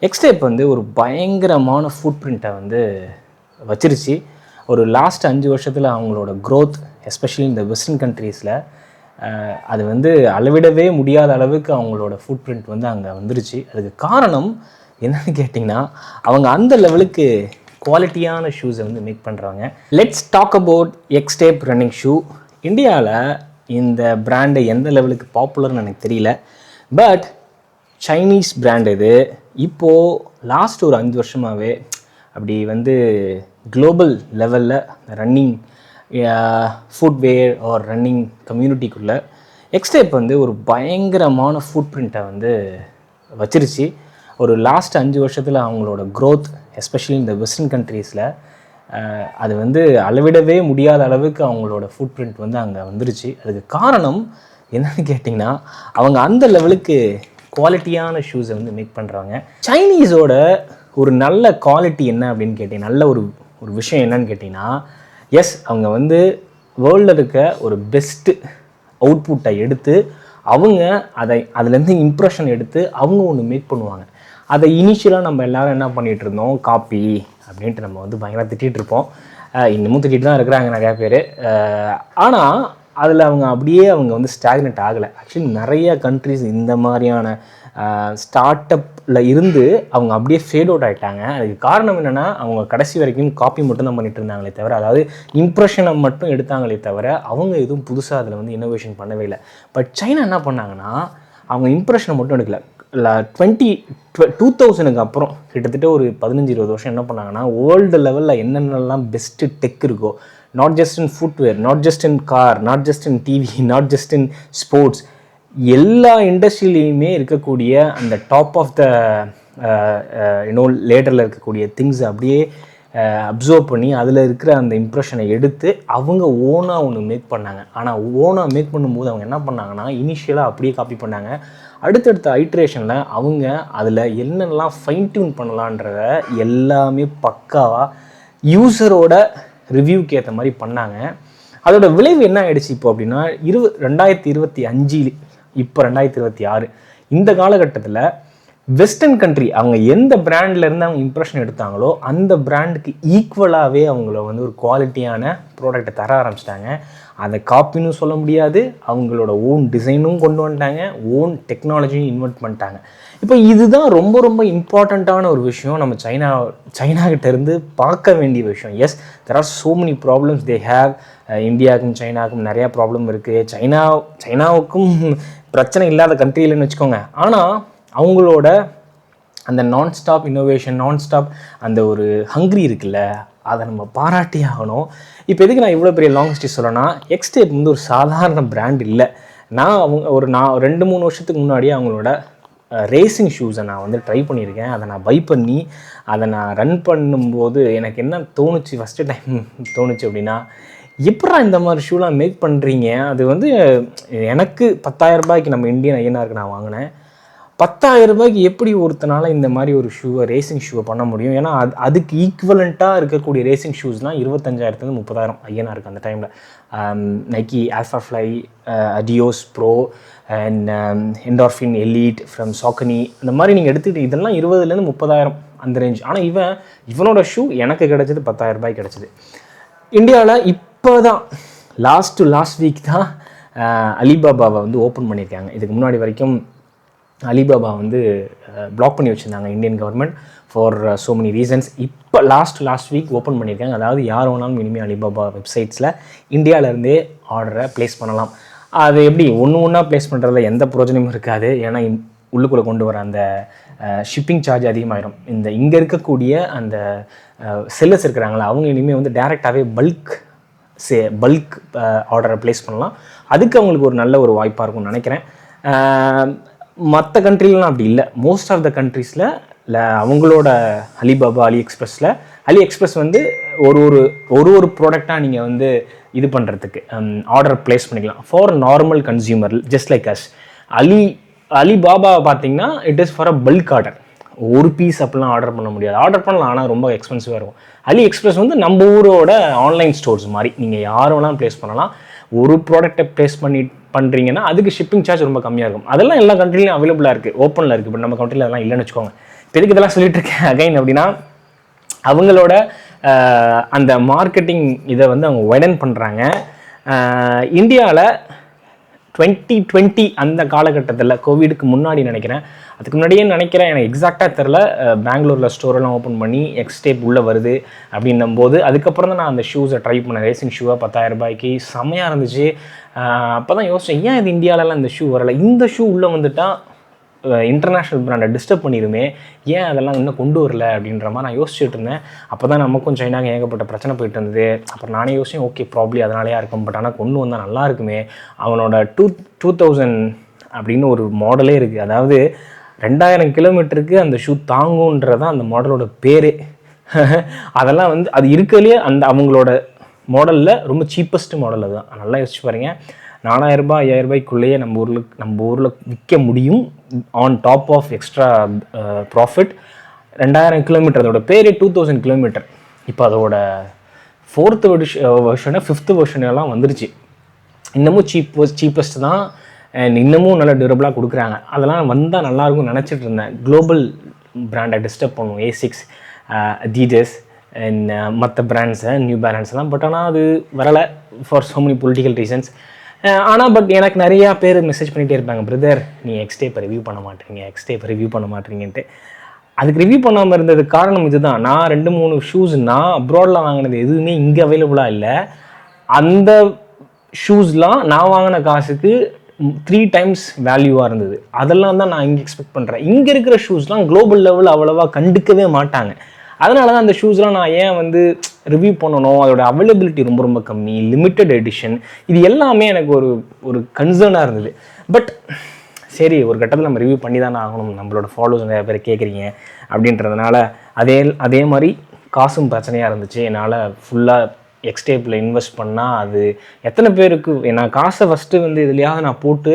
எக்ஸ்டேப் வந்து ஒரு பயங்கரமான ஃபுட் பிரிண்ட்டை வந்து வச்சிருச்சு. ஒரு லாஸ்ட் 5 வருஷத்தில் அவங்களோட க்ரோத் எஸ்பெஷலி இந்த வெஸ்டர்ன் கண்ட்ரீஸில் அது வந்து அளவிடவே முடியாத அளவுக்கு அவங்களோட ஃபுட் பிரிண்ட் வந்து அங்கே வந்துருச்சு. அதுக்கு காரணம் என்னன்னு கேட்டிங்கன்னா, அவங்க அந்த லெவலுக்கு குவாலிட்டியான ஷூஸை வந்து மேக் பண்ணுறாங்க. Let's talk about Xtep running shoe. இந்தியாவில் இந்த பிராண்டு எந்த லெவலுக்கு பாப்புலர்னு எனக்கு தெரியல. பட் சைனீஸ் பிராண்ட் இது. இப்போது லாஸ்ட் ஒரு 5 வருஷமாகவே அப்படி வந்து குளோபல் லெவலில் ரன்னிங் ஃபுட்வேர் ஆர் ரன்னிங் கம்யூனிட்டிக்குள்ளே எக்ஸ்டேப் வந்து ஒரு பயங்கரமான ஃபுட் பிரிண்ட்டை வந்து வச்சிருச்சு. ஒரு லாஸ்ட் 5 வருஷத்தில் அவங்களோட க்ரோத் எஸ்பெஷலி இந்த வெஸ்டர்ன் கண்ட்ரீஸில் அது வந்து அளவிடவே முடியாத அளவுக்கு அவங்களோட ஃபுட் பிரிண்ட் வந்து அங்கே வந்துருச்சு. அதுக்கு காரணம் என்னன்னு கேட்டிங்கன்னா, அவங்க அந்த லெவலுக்கு குவாலிட்டியான ஷூஸை வந்து மேக் பண்ணுறாங்க. சைனீஸோட ஒரு நல்ல குவாலிட்டி என்ன அப்படின்னு கேட்டிங்கன்னா, நல்ல ஒரு விஷயம் என்னன்னு கேட்டிங்கன்னா, எஸ் அவங்க வந்து வேர்ல்டில் இருக்க ஒரு பெஸ்ட்டு அவுட்புட்டை எடுத்து அவங்க அதுலேருந்து இம்ப்ரெஷன் எடுத்து அவங்க ஒன்று மேக் பண்ணுவாங்க. அதை இனிஷியலாக நம்ம எல்லோரும் என்ன பண்ணிகிட்டு இருந்தோம், காப்பி அப்படின்ட்டு நம்ம வந்து பயங்கரமாக திட்டிகிட்டு இருப்போம். இன்னமும் திட்டிகிட்டு தான் இருக்கிறாங்க நிறையா பேர். ஆனால் அதில் அவங்க வந்து ஸ்டாக்னெட் ஆகலை. ஆக்சுவலி நிறைய கண்ட்ரிஸ் இந்த மாதிரியான ஸ்டார்ட் அப்பில் இருந்து அவங்க அப்படியே ஃபேட் அவுட் ஆகிட்டாங்க. அதுக்கு காரணம் என்னென்னா, அவங்க கடைசி வரைக்கும் காப்பி மட்டும் தான் பண்ணிட்டு இருந்தாங்களே தவிர, அதாவது இம்ப்ரெஷனை மட்டும் எடுத்தாங்களே தவிர அவங்க எதுவும் புதுசாக அதில் வந்து இன்னோவேஷன் பண்ணவே இல்லை. பட் சைனா என்ன பண்ணாங்கன்னா, அவங்க இம்ப்ரெஷனை மட்டும் எடுக்கல. 2000க்கு அப்புறம் கிட்டத்தட்ட ஒரு 15-20 வருஷம் என்ன பண்ணாங்கன்னா, வேர்ல்டு லெவலில் என்னென்னலாம் பெஸ்ட்டு டெக் இருக்கோ, not just in footwear, not just in car, not just in TV, not just in sports, எல்லா இண்டஸ்ட்ரியிலையுமே இருக்கக்கூடிய அந்த டாப் ஆஃப் த லேடரில் இருக்கக்கூடிய திங்ஸ் அப்படியே அப்சர்வ் பண்ணி அதில் இருக்கிற அந்த இம்ப்ரெஷனை எடுத்து அவங்க ஓனாக ஒன்று மேக் பண்ணாங்க. ஆனால் ஓனாக மேக் பண்ணும்போது அவங்க என்ன பண்ணாங்கன்னா, இனிஷியலாக அப்படியே காப்பி பண்ணாங்க. அடுத்தடுத்த ஐட்ரேஷனில் அவங்க அதில் என்னென்னலாம் ஃபைன் டியூன் பண்ணலான்றத எல்லாமே பக்காவாக யூஸரோட ரிவ்யூக்கு ஏற்ற மாதிரி பண்ணாங்க. அதோட விளைவு என்ன ஆகிடுச்சு இப்போ அப்படின்னா, 2025 இப்போ 2026 இந்த காலகட்டத்தில் வெஸ்டர்ன் கண்ட்ரி அவங்க எந்த பிராண்ட்லேருந்து அவங்க இம்ப்ரெஷன் எடுத்தாங்களோ அந்த பிராண்டுக்கு ஈக்குவலாகவே அவங்கள வந்து ஒரு குவாலிட்டியான ப்ராடக்டை தர ஆரம்பிச்சிட்டாங்க. அதை காப்பின்னு சொல்ல முடியாது, அவங்களோட ஓன் டிசைனும் கொண்டு வந்துட்டாங்க, ஓன் டெக்னாலஜியும் இன்வென்ட் பண்ணிட்டாங்க. இப்போ இதுதான் ரொம்ப ரொம்ப இம்பார்ட்டண்ட்டான ஒரு விஷயம் நம்ம சைனாகிட்டேருந்து பார்க்க வேண்டிய விஷயம். Yes, there are so many problems they have. இந்தியாவுக்கும் சைனாவுக்கும் நிறையா ப்ராப்ளம் இருக்குது. சைனாவுக்கும் பிரச்சனை இல்லாத கண்ட்ரி இல்லைன்னு வச்சுக்கோங்க. ஆனால் அவங்களோட அந்த நான்ஸ்டாப் இன்னோவேஷன், நான்ஸ்டாப் அந்த ஒரு ஹங்க்ரி இருக்குல்ல, அதை நம்ம பாராட்டி ஆகணும். இப்போ எதுக்கு நான் இவ்வளோ பெரிய லாங் ஹிஸ்ட்ரி சொல்லணும்னா, எக்ஸ்டேப் வந்து ஒரு சாதாரண பிராண்ட் இல்லை. நான் 2-3 வருஷத்துக்கு முன்னாடியே அவங்களோட ரேசிங் ஷூஸை நான் வந்து ட்ரை பண்ணியிருக்கேன். அதை நான் பை பண்ணி அதை நான் ரன் பண்ணும்போது எனக்கு என்ன தோணுச்சு, ஃபஸ்ட்டு டைம் தோணுச்சு அப்படின்னா, எப்படா இந்த மாதிரி ஷூலாம் மேக் பண்ணுறீங்க? அது வந்து எனக்கு 10,000 ரூபாய்க்கு நம்ம இந்தியன் ஐஎன்ஆருக்கு நான் வாங்கினேன். 10,000 ரூபாய்க்கு எப்படி ஒருத்தனால இந்த மாதிரி ஒரு ரேசிங் ஷூவை பண்ண முடியும்? ஏன்னா அதுக்கு ஈக்குவலண்ட்டாக இருக்கக்கூடிய ரேசிங் ஷூஸ்லாம் 25,000 30,000 ஐஎன்ஆருக்கு அந்த டைமில். Nike Alphafly, Adios Pro and Endorphin Elite from Saucony, இந்த மாதிரி நீங்கள் எடுத்துக்கிட்டு இதெல்லாம் 20,000 30,000 அந்த ரேஞ்ச். ஆனால் இவனோட ஷூ எனக்கு கிடச்சிது 10,000 ரூபாய்க்கு கிடச்சிது. இந்தியாவில் இப்போ தான் லாஸ்ட் வீக் தான் அலிபாபாவை வந்து ஓப்பன் பண்ணியிருக்காங்க. இதுக்கு முன்னாடி வரைக்கும் அலிபாபா வந்து பிளாக் பண்ணி வச்சுருந்தாங்க Indian government for so many reasons. இப்போ லாஸ்ட் வீக் ஓப்பன் பண்ணியிருக்காங்க. அதாவது யார் வேணாலும் இனிமேல் அலிபாபா வெப்சைட்ஸில் இந்தியாவிலேருந்தே ஆர்டரை ப்ளேஸ் பண்ணலாம். அது எப்படி ஒன்றா ப்ளேஸ் பண்ணுறதுல எந்த பிரயோஜனமும் இருக்காது. ஏன்னா உள்ளுக்குள்ளே கொண்டு வர அந்த ஷிப்பிங் சார்ஜ் அதிகமாகிடும். இங்கே இருக்கக்கூடிய அந்த செல்லர்ஸ் இருக்கிறாங்களா, அவங்க இனிமேல் வந்து டேரெக்டாகவே பல்க் ஆர்டரை ப்ளேஸ் பண்ணலாம். அதுக்கு அவங்களுக்கு ஒரு நல்ல ஒரு வாய்ப்பாக இருக்கும்னு நினைக்கிறேன். மற்ற கண்ட்ரிலாம் அப்படி இல்லை. மோஸ்ட் ஆஃப் த கண்ட்ரீஸில் அவங்களோட அலிபாபா, அலி எக்ஸ்பிரஸ் வந்து ஒரு ப்ராடக்டாக நீங்கள் வந்து இது பண்ணுறதுக்கு ஆர்டர் ப்ளேஸ் பண்ணிக்கலாம் for normal consumer just like us. அலிபாபாவை பார்த்தீங்கன்னா it is for a bulk order. ஒரு பீஸ் அப்படிலாம் ஆர்டர் பண்ண முடியாது. ஆர்டர் பண்ணலாம், ஆனால் ரொம்ப எக்ஸ்பென்சிவாக இருக்கும். அலி எக்ஸ்பிரஸ் வந்து நம்ம ஊரோட ஆன்லைன் ஸ்டோர்ஸ் மாதிரி நீங்கள் யார் வேணாலும் ப்ளேஸ் பண்ணலாம். ஒரு ப்ராடக்டை ப்ளேஸ் பண்ணுறீங்கன்னா அதுக்கு ஷிப்பிங் சார்ஜ் ரொம்ப கம்மியாக இருக்கும். அதெல்லாம் எல்லா கண்ட்ரிலையும் அவைலபிளாக இருக்குது, ஓப்பனில் இருக்குது. பட் நம்ம கண்ட்ரியில் அதெல்லாம் இல்லைன்னு வச்சுக்கோங்க. எதுக்கு இதெல்லாம் சொல்லிட்டு இருக்கேன் அகைன் அப்படின்னா, அவங்களோட அந்த மார்க்கெட்டிங் இதை வந்து அவங்க வைடன் பண்ணுறாங்க. இந்தியாவில் 2020 அந்த காலகட்டத்தில், கோவிடுக்கு முன்னாடி நினைக்கிறேன், அதுக்கு முன்னாடியே நினைக்கிறேன், எனக்கு எக்ஸாக்டாக தெரில, பெங்களூரில் ஸ்டோரெல்லாம் ஓப்பன் பண்ணி எக்ஸ்டேப் உள்ளே வருது அப்படின்னும் போது அதுக்கப்புறம் தான் நான் அந்த ஷூஸை ட்ரை பண்ணேன். ரேசிங் ஷூவை 10,000 ரூபாய்க்கு செம்மையாக இருந்துச்சு. அப்போ தான் யோசித்தேன், ஏன் இது இந்தியாவிலலாம் இந்த ஷூ வரலை, இந்த ஷூ உள்ளே வந்துட்டால் இன்டர்நேஷ்னல் பிராண்டை டிஸ்டர்ப் பண்ணிடுமே, ஏன் அதெல்லாம் இன்னும் கொண்டு வரல அப்படின்ற மாதிரி நான் யோசிச்சுட்டு இருந்தேன். அப்போ தான் நமக்கும் சைனாக்கு ஏகப்பட்ட பிரச்சனை போயிட்டு இருந்தது. அப்புறம் நானே யோசிச்சேன், ஓகே ப்ராப்ளி அதனாலேயா இருக்கும், பட் ஆனால் கொண்டு வந்தால் நல்லா இருக்குமே. அவனோட 2000 அப்படின்னு ஒரு மாடலே இருக்குது. அதாவது 2000 கிலோமீட்டருக்கு அந்த ஷூ தாங்குன்றதான் அந்த மாடலோட பேரே. அதெல்லாம் வந்து அது இருக்கிறதுலேயே அந்த அவங்களோட மாடலில் ரொம்ப சீப்பஸ்ட் மாடல் அதுதான். நல்லா யோசிச்சு பாருங்க, 4000 ரூபாய் 5000 ரூபாய்க்குள்ளேயே நம்ம ஊரில் விற்க முடியும். On top of extra profit. 2000 kilometre, அதோட பேரே 2000 கிலோமீட்டர். இப்போ அதோட 4th வெர்ஷனு 5th வெர்ஷனெல்லாம் வந்துருச்சு. இன்னமும் சீப்பஸ்ட் தான், அண்ட் இன்னமும் நல்லா டியூரபிளாக கொடுக்குறாங்க. அதெல்லாம் வந்தால் நல்லாயிருக்கும்னு நினச்சிட்டு இருந்தேன். குளோபல் பிராண்டை டிஸ்டர்ப் பண்ணுவோம், ASICS, Adidas அண்ட் மற்ற பிராண்ட்ஸை, நியூ பேலன்ஸ்லாம். பட் ஆனால் அது வரலை for so many political reasons. ஆனால் பட் எனக்கு நிறையா பேர் மெசேஜ் பண்ணிகிட்டே இருப்பாங்க, பிரதர் நீங்கள் எக்ஸ்டேப்பை ரிவ்யூ பண்ண மாட்டீங்கன்ட்டு. அதுக்கு ரிவ்யூ பண்ணாமல் இருந்ததுக்கு காரணம் இதுதான். நான் 2-3 ஷூஸ் நான் அப்ராடில் வாங்கினது எதுவுமே இங்கே அவைலபிளாக இல்லை. அந்த ஷூஸ்லாம் நான் வாங்கின காசுக்கு 3 times வேல்யூவாக இருந்தது. அதெல்லாம் தான் நான் இங்கே எக்ஸ்பெக்ட் பண்ணுறேன். இங்கே இருக்கிற ஷூஸ்லாம் குளோபல் லெவலில் அவ்வளோவா கண்டுக்கவே மாட்டாங்க. அதனால தான் அந்த ஷூஸ்லாம் நான் ஏன் வந்து ரிவ்யூ பண்ணணும், அதோட அவைலபிலிட்டி ரொம்ப ரொம்ப கம்மி, லிமிட்டட் எடிஷன், இது எல்லாமே எனக்கு ஒரு கன்சர்னாக இருந்தது. பட் சரி, ஒரு கட்டத்தில் நம்ம ரிவ்யூ பண்ணி தானே ஆகணும், நம்மளோட ஃபாலோவர்ஸ் நிறைய பேர் கேட்குறீங்க அப்படின்றதுனால அதே மாதிரி காசும் பிரச்சனையாக இருந்துச்சு. என்னால் ஃபுல்லாக எக்ஸ்டேப்பில் இன்வெஸ்ட் பண்ணால் அது எத்தனை பேருக்கு, நான் காசை ஃபஸ்ட்டு வந்து இதுலையாவது நான் போட்டு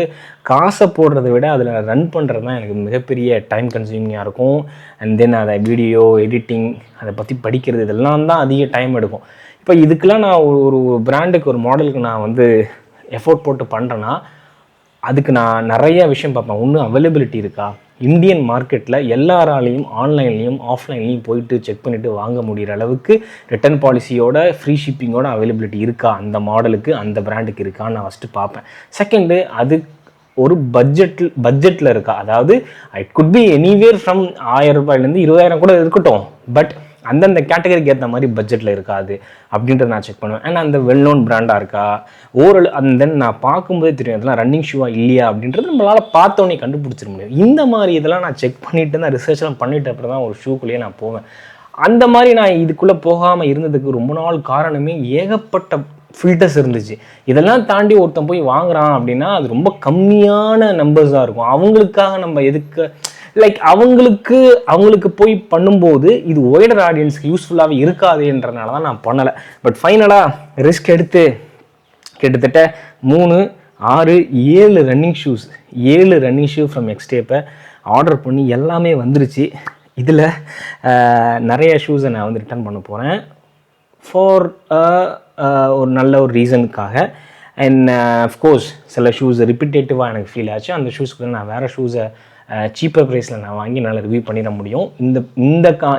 காசை போடுறத விட அதில் ரன் பண்ணுறது தான் எனக்கு மிகப்பெரிய டைம் கன்சியூமிங்காக இருக்கும். அண்ட் தென் அதை வீடியோ எடிட்டிங், அதை பற்றி படிக்கிறது, இதெல்லாம் தான் அதிக டைம் எடுக்கும். இப்போ இதுக்கெலாம் நான் ஒரு பிராண்டுக்கு, ஒரு மாடலுக்கு நான் வந்து எஃபோர்ட் போட்டு பண்ணுறேன்னா அதுக்கு நான் நிறைய விஷயம் பார்ப்பேன். ஒன்று, அவைலபிலிட்டி இருக்கா, இந்தியன் மார்க்கெட்டில் எல்லாராலையும் ஆன்லைன்லேயும் ஆஃப்லைன்லேயும் போயிட்டு செக் பண்ணிவிட்டு வாங்க முடிகிற அளவுக்கு ரிட்டர்ன் பாலிசியோட ஃப்ரீ ஷிப்பிங்கோட அவைலபிலிட்டி இருக்கா, அந்த மாடலுக்கு அந்த பிராண்டுக்கு இருக்கான்னு நான் ஃபஸ்ட்டு பார்ப்பேன். செகண்டு, அது ஒரு பட்ஜெட்டில் இருக்கா, அதாவது it could be anywhere from 1000 ரூபாயிலேருந்து 20,000 கூட இருக்கட்டும், பட் அந்தந்த கேட்டகரிக்கு ஏற்ற மாதிரி பட்ஜெட்டில் இருக்காது அப்படின்றத நான் செக் பண்ணுவேன். அண்ட் அந்த வெல் நோன் பிராண்டாக இருக்கா, அண்ட் தென் நான் பார்க்கும்போதே தெரியும் அதெல்லாம் ரன்னிங் ஷூவாக இல்லையா அப்படின்றது நம்மளால் பார்த்தோன்னே கண்டுபிடிச்சிட முடியும். இந்த மாதிரி இதெல்லாம் நான் செக் பண்ணிவிட்டு தான், ரிசர்ச்லாம் பண்ணிவிட்டு அப்புறம் தான் ஒரு ஷூக்குள்ளேயே நான் போவேன். அந்த மாதிரி நான் இதுக்குள்ளே போகாமல் இருந்ததுக்கு ரொம்ப நாள் காரணமே ஏகப்பட்ட ஃபில்டர்ஸ் இருந்துச்சு. இதெல்லாம் தாண்டி ஒருத்தன் போய் வாங்குறான் அப்படின்னா அது ரொம்ப கம்மியான நம்பர்ஸாக இருக்கும். அவங்களுக்காக நம்ம எதுக்கு லைக் அவங்களுக்கு போய் பண்ணும்போது இது ஒய்டர் ஆடியன்ஸ்க்கு யூஸ்ஃபுல்லாகவே இருக்காதுன்றதுனால தான் நான் பண்ணலை. பட் ஃபைனலாக ரிஸ்க் எடுத்து கிட்டத்தட்ட 3, 6, 7 ரன்னிங் ஷூ ஃப்ரம் எக்ஸ்டேப்பை ஆர்டர் பண்ணி எல்லாமே வந்துருச்சு. இதில் நிறைய ஷூஸை நான் வந்து ரிட்டர்ன் பண்ண போகிறேன் ஃபார் ஒரு நல்ல ஒரு ரீசனுக்காக. அண்ட் அஃப்கோர்ஸ் சில ஷூஸ் ரிப்பீட்டேட்டிவாக எனக்கு ஃபீல் ஆச்சு. அந்த ஷூஸ்க்கு நான் வேறு ஷூஸை சீப்பர் ப்ரைஸில் நான் வாங்கி நல்லா ரிவ்யூ பண்ணிட முடியும்.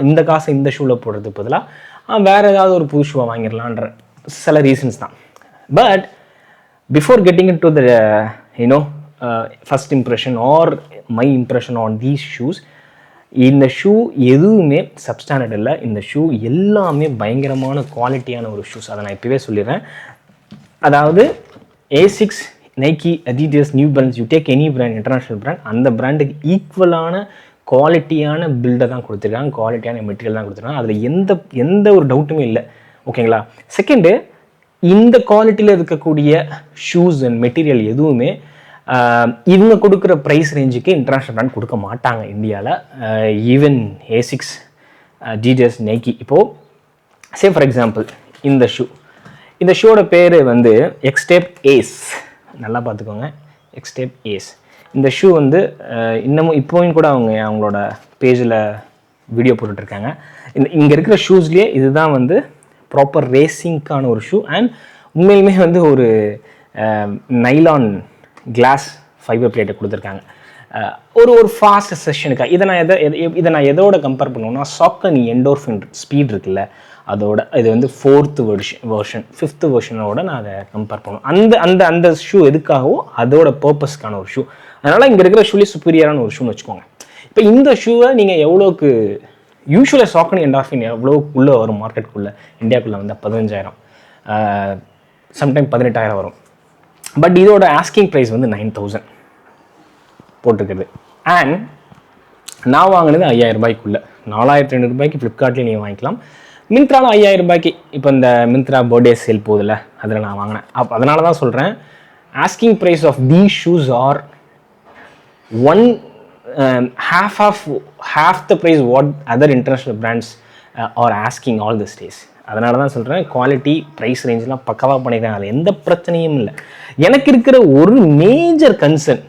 இந்த காசை இந்த ஷூவில் போடுறதுக்கு பதிலாக வேறு ஏதாவது ஒரு புது ஷூவை வாங்கிடலான்ற சில ரீசன்ஸ் தான். But before getting in to the first impression R my impression on these shoes, இந்த ஷூ எதுவுமே சப்ஸ்டாண்டர்ட் இல்லை. இந்த ஷூ எல்லாமே பயங்கரமான குவாலிட்டியான ஒரு ஷூஸ். அதை நான் இப்போவே சொல்லிடுறேன். அதாவது ASICS, Nike, Adidas, new balance, you take any brand, international brand, அந்த பிராண்டுக்கு ஈக்குவலான குவாலிட்டியான பில்டை தான் கொடுத்துருக்காங்க, குவாலிட்டியான மெட்டீரியல் தான் கொடுத்துருக்காங்க. அதில் எந்த ஒரு டவுட்டுமே இல்லை. ஓகேங்களா? செகண்டு, இந்த குவாலிட்டியில் இருக்கக்கூடிய ஷூஸ் அண்ட் மெட்டீரியல் எதுவுமே இவங்க கொடுக்குற ப்ரைஸ் ரேஞ்சுக்கு இன்டர்நேஷ்னல் பிராண்ட் கொடுக்க மாட்டாங்க இந்தியாவில். Even ASICS, Adidas, Nike. இப்போது சே ஃபார் எக்ஸாம்பிள் இந்த ஷூவோட பேர் வந்து எக்ஸ்டேப் ஏஸ். நல்லா பார்த்துக்கோங்க, எக்ஸ்டேப் ஏஸ். இந்த ஷூ வந்து இன்னமும் இப்போவும் கூட அவங்களோட பேஜில் வீடியோ போட்டுட்ருக்காங்க. இங்கே இருக்கிற ஷூஸ்லேயே இதுதான் வந்து ப்ராப்பர் ரேசிங்க்கான ஒரு ஷூ. அண்ட் உண்மையிலுமே வந்து ஒரு நைலான் கிளாஸ் ஃபைபர் பிளேட்டை கொடுத்துருக்காங்க. ஒரு ஃபாஸ்ட் செஷனுக்காக இதை நான் எதோட கம்பேர் பண்ணுவேன்னா சாக்கனி எண்டோர்ஃபின் ஸ்பீட் இருக்குல்ல, அதோட இது வந்து 4th வெர்ஷன் 5th வெர்ஷனோட நான் அதை கம்பேர் பண்ணுவேன். அந்த ஷூ எதுக்காகவோ அதோட பர்பஸ்க்கான ஒரு ஷூ. அதனால் இங்கே இருக்கிற ஷூலே சுப்பீரியரான ஒரு ஷூன்னு வச்சுக்கோங்க. இப்போ இந்த ஷூவை நீங்கள் எவ்வளோக்கு யூஸ்வலாக சாக்கனி எண்டோர்ஃபின் எவ்வளோக்குள்ளே வரும் மார்க்கெட்டுக்குள்ளே, இந்தியாவுக்குள்ளே வந்து 15,000 சம்டைம் 18,000 வரும். பட் இதோட ஆஸ்கிங் ப்ரைஸ் வந்து 9,000 போட்டிருக்குது. அண்ட் நான் வாங்கினது 5,000 ரூபாய்க்குள்ளே. 4,500 ரூபாய்க்கு ஃப்ளிப்கார்ட்லேயும் நீங்கள் வாங்கிக்கலாம். மிந்த்ராவில் 5,000 ரூபாய்க்கு இப்போ இந்த மிந்த்ரா பர்த்டே சேல் போகுதில்ல, அதில் நான் வாங்கினேன். அதனால தான் சொல்கிறேன், asking price of these shoes are half the price what other international brands are asking all these days. அதனால தான் சொல்கிறேன், குவாலிட்டி ப்ரைஸ் ரேஞ்செலாம் பக்கவாக பண்ணிக்கிறேன், அதில் எந்த பிரச்சனையும் இல்லை. எனக்கு இருக்கிற ஒரு மேஜர் கன்சர்ன்,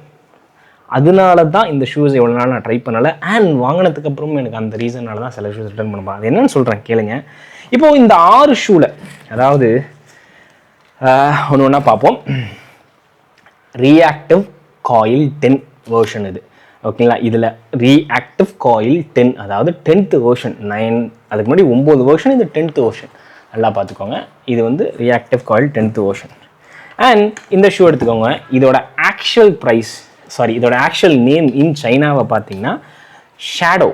அதனால தான் இந்த ஷூஸ் எவ்வளோ நாள் நான் ட்ரை பண்ணலை. அண்ட் வாங்கினதுக்கப்புறமும் எனக்கு அந்த ரீசனால தான் சில ஷூஸ் ரிட்டர்ன் பண்ண. அது என்னன்னு சொல்கிறேன் கேளுங்க. இப்போது இந்த 6 ஷூவில் அதாவது ஒன்று ஒன்றா பார்ப்போம். ரியாக்டிவ் காயில் 10 வெர்ஷன் இது, ஓகேங்களா. இதில் ரியாக்டிவ் காயில் 10, அதாவது 10th வெர்ஷன். 9 அதுக்கு முன்னாடி 9 வெர்ஷன், இது 10th வெர்ஷன். நல்லா பார்த்துக்கோங்க, இது வந்து reactive coil 10th version. And இந்த ஷூ எடுத்துக்கோங்க, இதோட ஆக்சுவல் நேம் இன் சைனாவை பார்த்தீங்கன்னா ஷேடோ,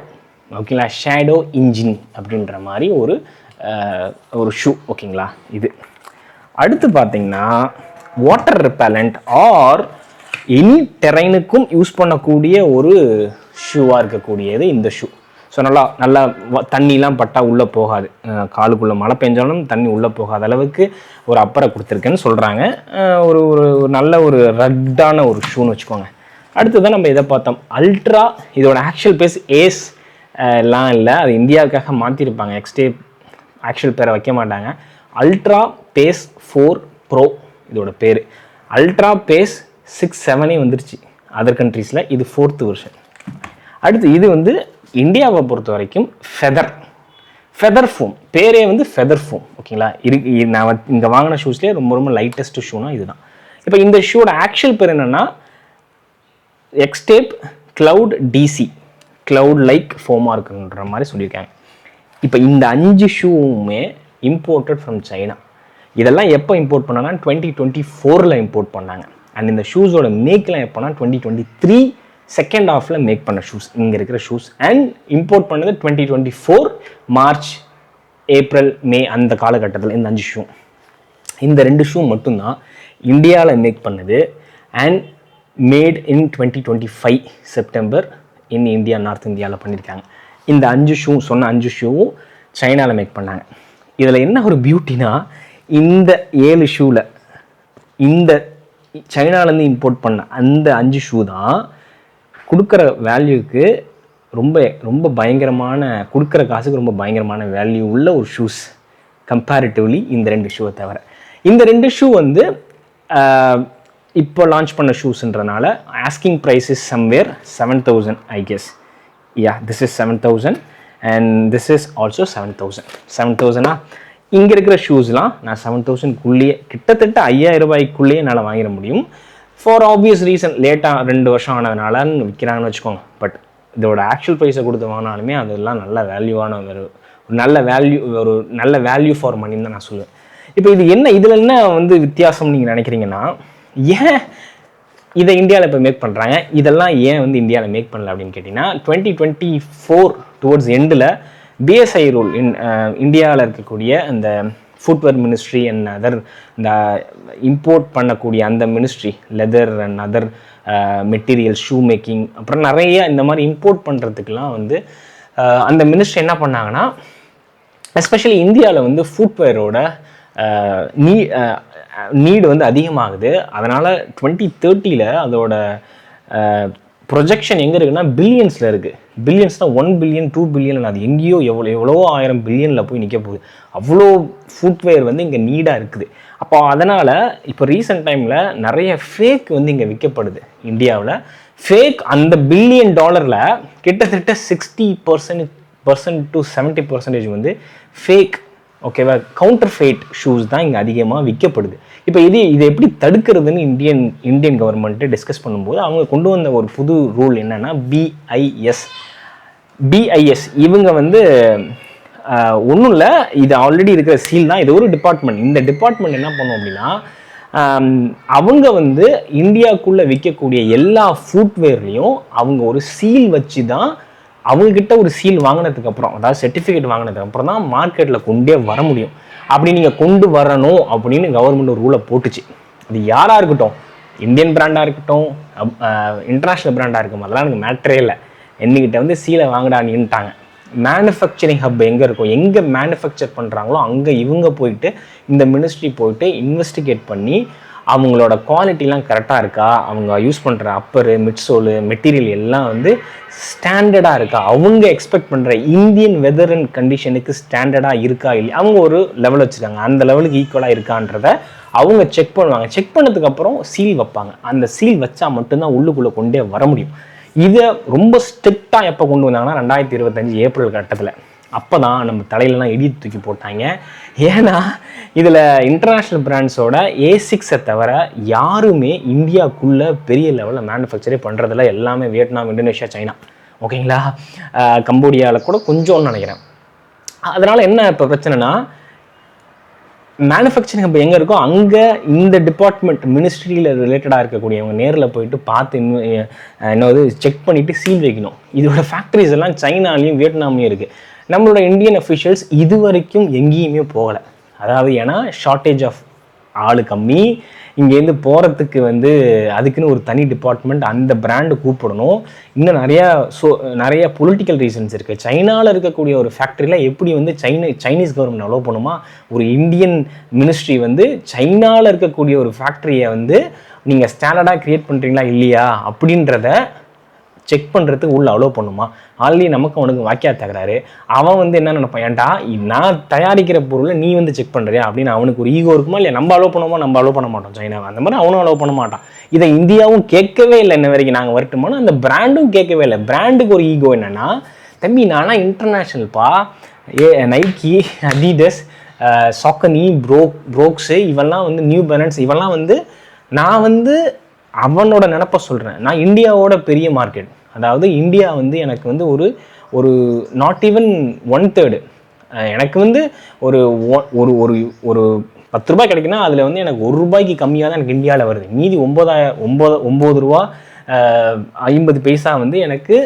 ஓகேங்களா. ஷேடோ இன்ஜின் அப்படின்ற மாதிரி ஒரு ஷூ, ஓகேங்களா. இது அடுத்து பார்த்தீங்கன்னா வாட்டர் ரிப்பலண்ட் ஆர் எனி டெரைனுக்கும் யூஸ் பண்ணக்கூடிய ஒரு ஷூவாக இருக்கக்கூடியது இந்த ஷூ. ஸோ நல்லா தண்ணிலாம் பட்டா உள்ளே போகாது, காலுக்குள்ளே மழை பெஞ்சாலும் தண்ணி உள்ளே போகாத அளவுக்கு ஒரு அப்பரை கொடுத்துருக்கேன்னு சொல்கிறாங்க. ஒரு நல்ல ஒரு ரட்டான ஒரு ஷூன்னு வச்சுக்கோங்க. அடுத்ததான் நம்ம இதை பார்த்தோம், அல்ட்ரா. இதோட ஆக்சுவல் பேஸ் ஏஸ் எல்லாம் இல்லை, அது இந்தியாவுக்காக மாற்றிருப்பாங்க, எக்ஸ்டேப் ஆக்சுவல் பேரை வைக்க மாட்டாங்க. அல்ட்ரா பேஸ் 4 ப்ரோ இதோட பேர். அல்ட்ரா பேஸ் 6-7 வந்துருச்சு அதர் கண்ட்ரீஸில், இது 4th வெர்ஷன். அடுத்து இது வந்து இந்தியாவை பொறுத்த வரைக்கும் ஃபெதர் ஃபோம், பேரே வந்து ஃபெதர் ஃபோம், ஓகேங்களா. நான் இங்கே வாங்கின ஷூஸ்லேயே ரொம்ப லைட்டஸ்ட் ஷூனா இதுதான். இப்போ இந்த ஷூவோட ஆக்சுவல் பேர் என்னென்னா எக்ஸ்டேப் கிளவுட் டிசி, கிளவுட் லைக் ஃபோமாக இருக்குன்ற மாதிரி சொல்லியிருக்காங்க. இப்போ இந்த 5 ஷூவுமே இம்போர்ட்டட் ஃப்ரம் சைனா. இதெல்லாம் எப்போ இம்போர்ட் பண்ணாங்கன்னா 2024 இம்போர்ட் பண்ணாங்க. அண்ட் இந்த ஷூஸோட மேக்லாம் எப்போனா 2023 செகண்ட் ஹாஃபில் மேக் பண்ண ஷூஸ் இங்கே இருக்கிற ஷூஸ். அண்ட் இம்போர்ட் பண்ணது 2024 மார்ச், ஏப்ரல், மே அந்த காலகட்டத்தில் இந்த 5 ஷூ. இந்த 2 ஷூ மட்டும்தான் இந்தியாவில் மேக் பண்ணது. And made in 2025 September in India, north இந்தியாவில் பண்ணியிருக்காங்க. இந்த 5 ஷூ சொன்ன 5 ஷூவும் சைனாவில் மேக் பண்ணாங்க. இதில் என்ன ஒரு பியூட்டினா, இந்த 7 ஷூவில் இந்த சைனாலேருந்து இம்போர்ட் பண்ண அந்த 5 ஷூ தான் கொடுக்குற வேல்யூக்கு ரொம்ப பயங்கரமான, கொடுக்குற காசுக்கு ரொம்ப பயங்கரமான வேல்யூ உள்ள ஒரு ஷூஸ் கம்பேரிட்டிவ்லி இந்த 2 ஷூவை தவிர. இந்த 2 ஷூ வந்து இப்போ லான்ச் பண்ண ஷூஸ்ன்றனால asking price is somewhere 7,000 I guess. This is 7,000 and this is also 7,000. இங்கே இருக்கிற ஷூஸ்லாம் நான் 7,000க்குள்ளேயே, கிட்டத்தட்ட 5,000 ரூபாய்க்குள்ளேயே என்னால் வாங்கிட முடியும். ஃபார் ஆப்வியஸ் ரீசன், லேட்டாக 2 வருஷம் ஆனதுனாலன்னு விற்கிறாங்கன்னு வச்சுக்கோங்க. பட் இதோட ஆக்சுவல் ப்ரைஸை கொடுத்து வாங்கினாலுமே அதெல்லாம் நல்ல வேல்யூவான ஒரு நல்ல வேல்யூ ஃபார் மணின்னு தான் நான் சொல்லுவேன். இப்போ இதில் என்ன வந்து வித்தியாசம் நீங்கள் நினைக்கிறீங்கன்னா, ஏன் இதை இந்தியாவில் இப்போ மேக் பண்ணுறாங்க, இதெல்லாம் ஏன் வந்து இந்தியாவில் மேக் பண்ணல அப்படின்னு கேட்டிங்கன்னா, 2024 டுவர்ட்ஸ் எண்டில் பிஎஸ்ஐ ரூல் இந்தியாவில் இருக்கக்கூடிய அந்த ஃபுட்வேர் மினிஸ்ட்ரி அண்ட் அதர் இந்த இம்போர்ட் பண்ணக்கூடிய அந்த ministry, leather and other material, shoe making, அப்புறம் நிறைய இந்த மாதிரி இம்போர்ட் பண்ணுறதுக்கெலாம் வந்து அந்த மினிஸ்ட்ரி என்ன பண்ணாங்கன்னா, எஸ்பெஷலி இந்தியாவில் வந்து ஃபுட்வேரோட நீடு வந்து அதிகமாகுது. அதனால் 2030 அதோட ப்ரொஜெக்ஷன் எங்கே இருக்குன்னா பில்லியன்ஸில் இருக்குது. பில்லியன்ஸ்னால் 1 பில்லியன் 2 பில்லியன், அது எங்கேயோ எவ்வளவோ 1000 பில்லியனில் போய் நிற்க போகுது. அவ்வளோ ஃபுட்வேர் வந்து இங்கே நீடாக இருக்குது. அப்போ அதனால் இப்போ ரீசெண்ட் டைமில் நிறைய ஃபேக் வந்து இங்கே விற்கப்படுது இந்தியாவில். ஃபேக் அந்த $1 பில்லியன் கிட்டத்தட்ட 60% to 70% வந்து ஃபேக் ஓகேவா? கவுண்டர் ஃபெயிட் ஷூஸ் தான் இங்கே அதிகமாக விற்கப்படுது. இப்போ இதை எப்படி தடுக்கிறதுன்னு இந்தியன் கவர்மெண்ட்டு டிஸ்கஸ் பண்ணும்போது அவங்க கொண்டு வந்த ஒரு புது ரூல் என்னென்னா பிஐஎஸ். இவங்க வந்து ஒன்றும் இல்லை, இது ஆல்ரெடி இருக்கிற சீல் தான். இது ஒரு டிபார்ட்மெண்ட். இந்த டிபார்ட்மெண்ட் என்ன பண்ணும் அப்படின்னா, அவங்க வந்து இந்தியாவுக்குள்ளே விற்கக்கூடிய எல்லா ஃபுட்வேர்லேயும் அவங்க ஒரு சீல் வச்சு தான், அவங்கக்கிட்ட ஒரு சீல் வாங்கினதுக்கப்புறம், அதாவது சர்டிஃபிகேட் வாங்கினதுக்கப்புறம் தான் மார்க்கெட்டில் கொண்டே வர முடியும். அப்படி நீங்கள் கொண்டு வரணும் அப்படின்னு கவர்மெண்ட் ஒரு ரூலை போட்டுச்சு. அது யாராக இருக்கட்டும், இந்தியன் பிராண்டாக இருக்கட்டும், இன்டர்நேஷ்னல் பிராண்டாக இருக்கும், அதெல்லாம் எனக்கு மேட்டரே இல்லை. என்னகிட்ட வந்து சீலை வாங்கிடான்னுட்டாங்க. மேனுஃபேக்சரிங் ஹப் எங்கே இருக்கும், எங்கே மேனுஃபேக்சர் பண்ணுறாங்களோ அங்கே இவங்க போயிட்டு, இந்த மினிஸ்ட்ரி போயிட்டு இன்வெஸ்டிகேட் பண்ணி அவங்களோட குவாலிட்டிலாம் கரெக்டாக இருக்கா, அவங்க யூஸ் பண்ணுற அப்பரு, மிட்சோலு, மெட்டீரியல் எல்லாம் வந்து ஸ்டாண்டர்டாக இருக்கா, அவங்க எக்ஸ்பெக்ட் பண்ணுற இந்தியன் வெதர் அண்ட் கண்டிஷனுக்கு ஸ்டாண்டர்டாக இருக்கா இல்லையா, அவங்க ஒரு லெவல் வச்சுருக்காங்க. அந்த லெவலுக்கு ஈக்குவலாக இருக்கான்றத அவங்க செக் பண்ணுவாங்க. செக் பண்ணதுக்கப்புறம் சீல் வைப்பாங்க. அந்த சீல் வச்சா மட்டும்தான் உள்ளுக்குள்ளே கொண்டே வர முடியும். இதை ரொம்ப ஸ்ட்ரிக்டாக எப்போ கொண்டு வந்தாங்கன்னா 2025 ஏப்ரல் கட்டத்தில். அப்போ தான் நம்ம தலையிலலாம் இடி தூக்கி போட்டாங்க. ஏன்னா இதில் இன்டர்நேஷ்னல் பிராண்ட்ஸோட A6 தவிர யாருமே இந்தியாவுக்குள்ளே பெரிய லெவலில் மேனுஃபேக்சரே பண்ணுறதில்ல. எல்லாமே வியட்நாம், இந்தோனேஷியா, சைனா, ஓகேங்களா, கம்போடியாவில் கூட கொஞ்சம்னு நினைக்கிறேன். அதனால் என்ன இப்போ பிரச்சனைனா, மேனுஃபேக்சரிங் இப்போ எங்கே இருக்கோ அங்கே இந்த டிபார்ட்மெண்ட் மினிஸ்ட்ரியில் ரிலேட்டடாக இருக்கக்கூடியவங்க நேரில் போயிட்டு பார்த்து என்னது செக் பண்ணிவிட்டு சீல் வைக்கணும். இதோட ஃபேக்ட்ரிஸ் எல்லாம் சைனாலையும் வியட்நாம்லையும் இருக்குது. நம்மளோட இந்தியன் அஃபிஷியல்ஸ் இது வரைக்கும் எங்கேயுமே போகலை. அதாவது ஏன்னா ஷார்ட்டேஜ் ஆஃப் ஆள் கம்மி, இங்கேருந்து போகிறதுக்கு வந்து அதுக்குன்னு ஒரு தனி டிபார்ட்மெண்ட், அந்த பிராண்டு கூப்பிடணும். இன்னும் நிறைய பொலிட்டிக்கல் ரீசன்ஸ் இருக்குது. சைனாவில் இருக்கக்கூடிய ஒரு ஃபேக்ட்ரியில் எப்படி வந்து சைனீஸ் கவர்மெண்ட் அலோவ் பண்ணுமா, ஒரு இந்தியன் மினிஸ்ட்ரி வந்து சைனாவில் இருக்கக்கூடிய ஒரு ஃபேக்ட்ரியை வந்து நீங்கள் ஸ்டாண்டர்டாக க்ரியேட் பண்ணுறீங்களா இல்லையா அப்படின்றத செக் பண்ணுறதுக்கு உள்ள அலோவ் பண்ணுமா? ஆல்ரெடி நமக்கு அவனுக்கு வாக்கியா தகராறு. அவன் வந்து என்ன நினைப்பான், ஏன்டா நான் தயாரிக்கிற பொருளை நீ வந்து செக் பண்ணுறியா அப்படின்னு அவனுக்கு ஒரு ஈகோ இருக்குமா இல்லையா? நம்ம அலோவ் பண்ணுவோமா? நம்ம அலோவ் பண்ண மாட்டோம் சைனாவை. அந்த மாதிரி அவனும் அலோவ் பண்ண மாட்டான். இதை இந்தியாவும் கேட்கவே இல்லை இன்ன வரைக்கும். நாங்கள் வரட்டுமானா அந்த பிராண்டும் கேட்கவே இல்லை. பிராண்டுக்கு ஒரு ஈகோ என்னென்னா, தம்பி நானா இன்டர்நேஷ்னல்ப்பா, நைக்கி, அடிடஸ், சாக்கனி, ப்ரோக்ஸு, இவெல்லாம் வந்து நியூ பேலன்ஸ், இவெல்லாம் வந்து நான் வந்து அவனோட நினப்ப சொல்கிறேன். நான் இந்தியாவோட பெரிய மார்க்கெட், அதாவது இந்தியா வந்து எனக்கு வந்து ஒரு நாட் ஈவன் 1/3, எனக்கு வந்து ஒரு ஒரு ஒரு 10 ரூபாய் கிடைக்குன்னா அதில் வந்து எனக்கு 1 ரூபாய்க்கு கம்மியாக தான் எனக்கு இந்தியாவில் வருது. மீதி 9 ரூபா 50 பைசா வந்து எனக்கு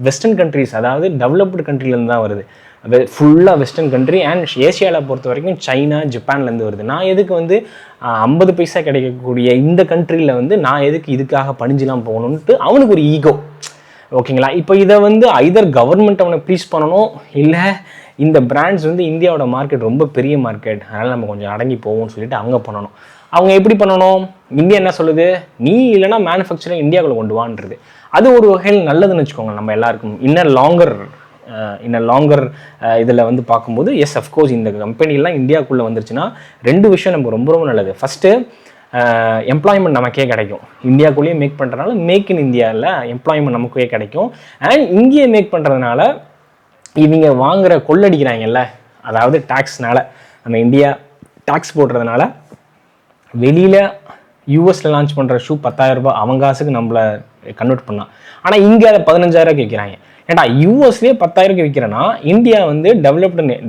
வெஸ்டர்ன் கண்ட்ரிஸ், அதாவது டெவலப்டு கண்ட்ரிலேருந்து தான் வருது. ஃபுல்லாக வெஸ்டர்ன் கண்ட்ரி அண்ட் ஏஷியாவில் பொறுத்த வரைக்கும் சைனா, ஜப்பான்லேருந்து வருது. நான் எதுக்கு வந்து 50 பைசா கிடைக்கக்கூடிய இந்த கண்ட்ரியில் வந்து நான் எதுக்கு இதுக்காக பணிஞ்சுலாம் போகணுன்ட்டு அவனுக்கு ஒரு ஈகோ, ஓகேங்களா? இப்போ இதை வந்து ஐதர் கவர்மெண்ட் அவனை ப்ளீஸ் பண்ணணும், இல்லை இந்த பிராண்ட்ஸ் வந்து இந்தியாவோட மார்க்கெட் ரொம்ப பெரிய மார்க்கெட், அதனால் நம்ம கொஞ்சம் அடங்கி போவோம்னு சொல்லிட்டு அவங்க பண்ணணும். அவங்க எப்படி பண்ணணும்? இந்தியா என்ன சொல்லுது, நீ இல்லைனா மேனுஃபேக்சரிங் இந்தியாவுக்குள்ள கொண்டு வான்றது. அது ஒரு வகையில் நல்லதுன்னு வச்சுக்கோங்க நம்ம எல்லாருக்கும். இன்னும் லாங்கர் இதில் வந்து பார்க்கும்போது எஸ் அஃப்கோர்ஸ் இந்த கம்பெனிலாம் இந்தியாவுக்குள்ளே வந்துருச்சுன்னா 2 விஷயம் நமக்கு ரொம்ப ரொம்ப நல்லது. ஃபஸ்ட்டு எம்ப்ளாய்மெண்ட் நமக்கே கிடைக்கும். இந்தியாவுக்குள்ளேயே மேக் பண்ணுறதுனால மேக் இன் இந்தியாவில் எம்ப்ளாய்மெண்ட் நமக்கே கிடைக்கும். அண்ட் இங்கேயே மேக் பண்ணுறதுனால இவங்க வாங்குகிற கொள்ளடிக்கிறாங்கல்ல, அதாவது டேக்ஸ்னால, நம்ம இந்தியா டேக்ஸ் போடுறதுனால வெளியில் யூஎஸில் லான்ச் பண்ணுற ஷூ 10,000 ரூபாய் அவங்க காசுக்கு நம்மளை கன்வெர்ட் பண்ணலாம். ஆனால் இங்கே அதை 15,000 விற்கிறாங்க. ஏன்டா யூஎஸ்லேயே 10,000 விற்கிறேன்னா இந்தியா வந்து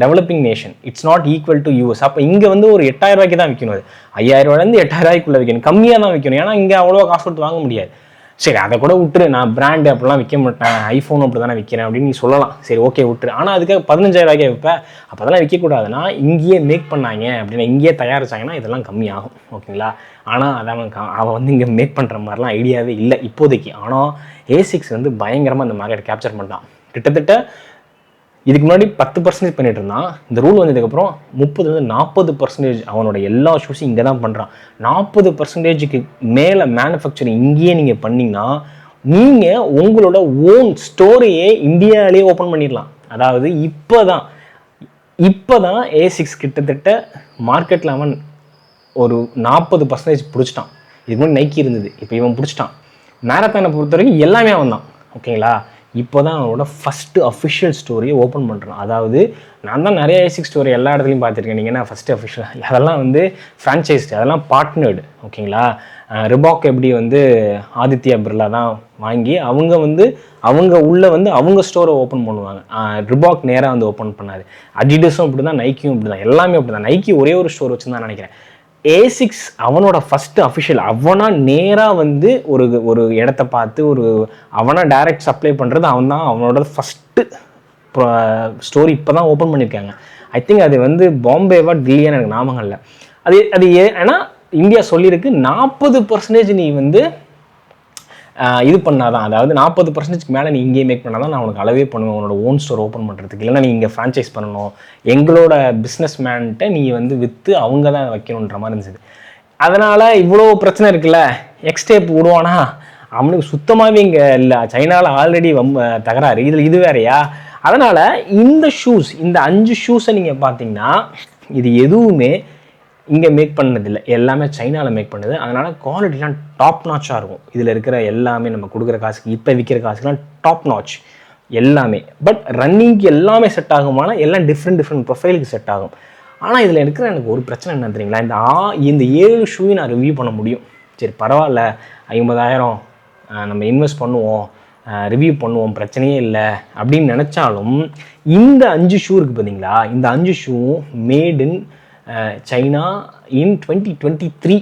developing nation, it's not equal to US. அப்போ இங்கே வந்து ஒரு 8,000 ரூபாய்க்கு தான் விற்கணும். அது 5,000 ரூபாயிலேருந்து 8,000 ரூபாய்க்குள்ளே விற்கணும், கம்மியாக தான் விற்கணும். ஏன்னா இங்கே அவ்வளோ காசு கொடுத்து வாங்க முடியாது. சரி அதை கூட விட்டுரு, நான் பிராண்டு அப்படிலாம் விற்க மாட்டேன், ஐஃபோன் அப்படி தானே விற்கிறேன் அப்படின்னு நீ சொல்லலாம். சரி ஓகே விட்டுரு. ஆனால் அதுக்காக 15,000 ரூபாய்க்கே விற்பேன். அப்போ அதெல்லாம் விற்கக்கூடாதுன்னா இங்கேயே மேக் பண்ணாங்க அப்படின்னா, இங்கேயே தயாரிச்சாங்கன்னா இதெல்லாம் கம்மியாகும், ஓகேங்களா? ஆனால் அவன் வந்து இங்கே மேக் பண்ணுற மாதிரிலாம் ஐடியாவே இல்லை இப்போதைக்கு. ஆனால் A6 வந்து பயங்கரமாக இந்த மார்க்கெட் கேப்சர் பண்ணான். கிட்டத்தட்ட இதுக்கு முன்னாடி 10% பண்ணிட்டு இருந்தான். இந்த ரூல் வந்ததுக்கப்புறம் 30-40% அவனோட எல்லா ஷூஸும் இங்கே தான் பண்ணுறான். 40%க்கு மேலே மேனுஃபேக்சரிங் இங்கேயே நீங்கள் பண்ணிங்கன்னா நீங்கள் உங்களோட ஓன் ஸ்டோரையே இந்தியாவிலே ஓப்பன் பண்ணிடலாம். அதாவது இப்போ தான் A6 கிட்டத்தட்ட மார்க்கெட்டில் அவன் ஒரு 40% பிடிச்சிட்டான். இதுக்கு முன்னாடி நைக்கி இருந்தது, இப்போ இவன் பிடிச்சிட்டான். மேரத்தானை பொறுத்த வரைக்கும் எல்லாமே அவன் தான், ஓகேங்களா? இப்போ தான் அவனோட ஃபஸ்ட்டு அஃபிஷியல் ஸ்டோரியை ஓப்பன் பண்ணுறான். அதாவது நான் தான் நிறைய ஏசிக் ஸ்டோரி எல்லா இடத்துலையும் பார்த்துருக்கேன். நீங்கள் என்ன ஃபஸ்ட்டு அஃபிஷியல், அதெல்லாம் வந்து ஃப்ரான்ச்சைஸ்டு, அதெல்லாம் பார்ட்னர்டு. ஓகேங்களா? ரிபாக் எப்படி வந்து ஆதித்யா பிர்லா தான் வாங்கி அவங்க உள்ளே வந்து அவங்க ஸ்டோரை ஓப்பன் பண்ணுவாங்க. ரிபாக் நேராக வந்து ஓப்பன் பண்ணாது. அடிடஸும் இப்படி தான், நைக்கியும் இப்படி தான், எல்லாமே அப்படி தான். நைக்கி ஒரே ஒரு ஸ்டோர் வச்சு தான் நினைக்கிறேன். ஏசிக்ஸ் அவனோட ஃபஸ்ட்டு அஃபிஷியல், அவனாக நேராக வந்து ஒரு இடத்த பார்த்து அவனாக டைரக்ட் சப்ளை பண்ணுறது அவனோட ஃபஸ்ட்டு ஸ்டோரி இப்போ தான் ஓப்பன் பண்ணியிருக்காங்க. ஐ திங்க் அது வந்து பாம்பேவா டெல்லியான்னு எனக்கு ஞாபகம் இல்லை. அது ஏன்னா இந்தியா சொல்லியிருக்கு 40% நீ வந்து இது பண்ணாதான், அதாவது 40%க்கு மேலே நீ இங்கேயே மேக் பண்ணாதான் நான் உனக்கு அளவே பண்ணுவேன் உன்னோட ஓன் ஸ்டோர் ஓப்பன் பண்ணுறதுக்கு. இல்லைனா நீ இங்கே ஃப்ரான்ச்சைஸ் பண்ணணும், எங்களோட பிஸ்னஸ் மேன்கிட்ட நீ வந்து விற்று அவங்க தான் வைக்கணுன்ற மாதிரி இருந்துச்சு. அதனால் இவ்வளோ பிரச்சனை இருக்குல்ல. எக்ஸ்டேப் விடுவானா? அவனுக்கு சுத்தமாகவே இங்கே இல்லை. சைனாவில் ஆல்ரெடி தகராறு, இதில் இது வேறையா? அதனால் இந்த 5 ஷூஸை நீங்கள் பார்த்தீங்கன்னா இது எதுவுமே இங்கே மேக் பண்ணதில்லை, எல்லாமே சைனாவில் மேக் பண்ணுது. அதனால் குவாலிட்டிலாம் டாப் நாச்சாக இருக்கும். இதில் இருக்கிற எல்லாமே நம்ம கொடுக்குற காசுக்கு, இப்போ விற்கிற காசுக்கெலாம் டாப் நாச் எல்லாமே. பட் ரன்னிங்க்கு எல்லாமே செட் ஆகுமானா எல்லாம் டிஃப்ரெண்ட் ப்ரொஃபைலுக்கு செட் ஆகும். ஆனால் இதில் இருக்கிற எனக்கு ஒரு பிரச்சனை என்ன தெரியுங்களா? இந்த 7 ஷூவை நான் ரிவ்யூ பண்ண முடியும். சரி பரவாயில்ல, 50,000 நம்ம இன்வெஸ்ட் பண்ணுவோம், ரிவ்யூ பண்ணுவோம், பிரச்சனையே இல்லை அப்படின்னு நினச்சாலும் இந்த 5 ஷூ இருக்குது பார்த்தீங்களா? இந்த 5 ஷூவும் மேட் இன் சைனா இன் 2023.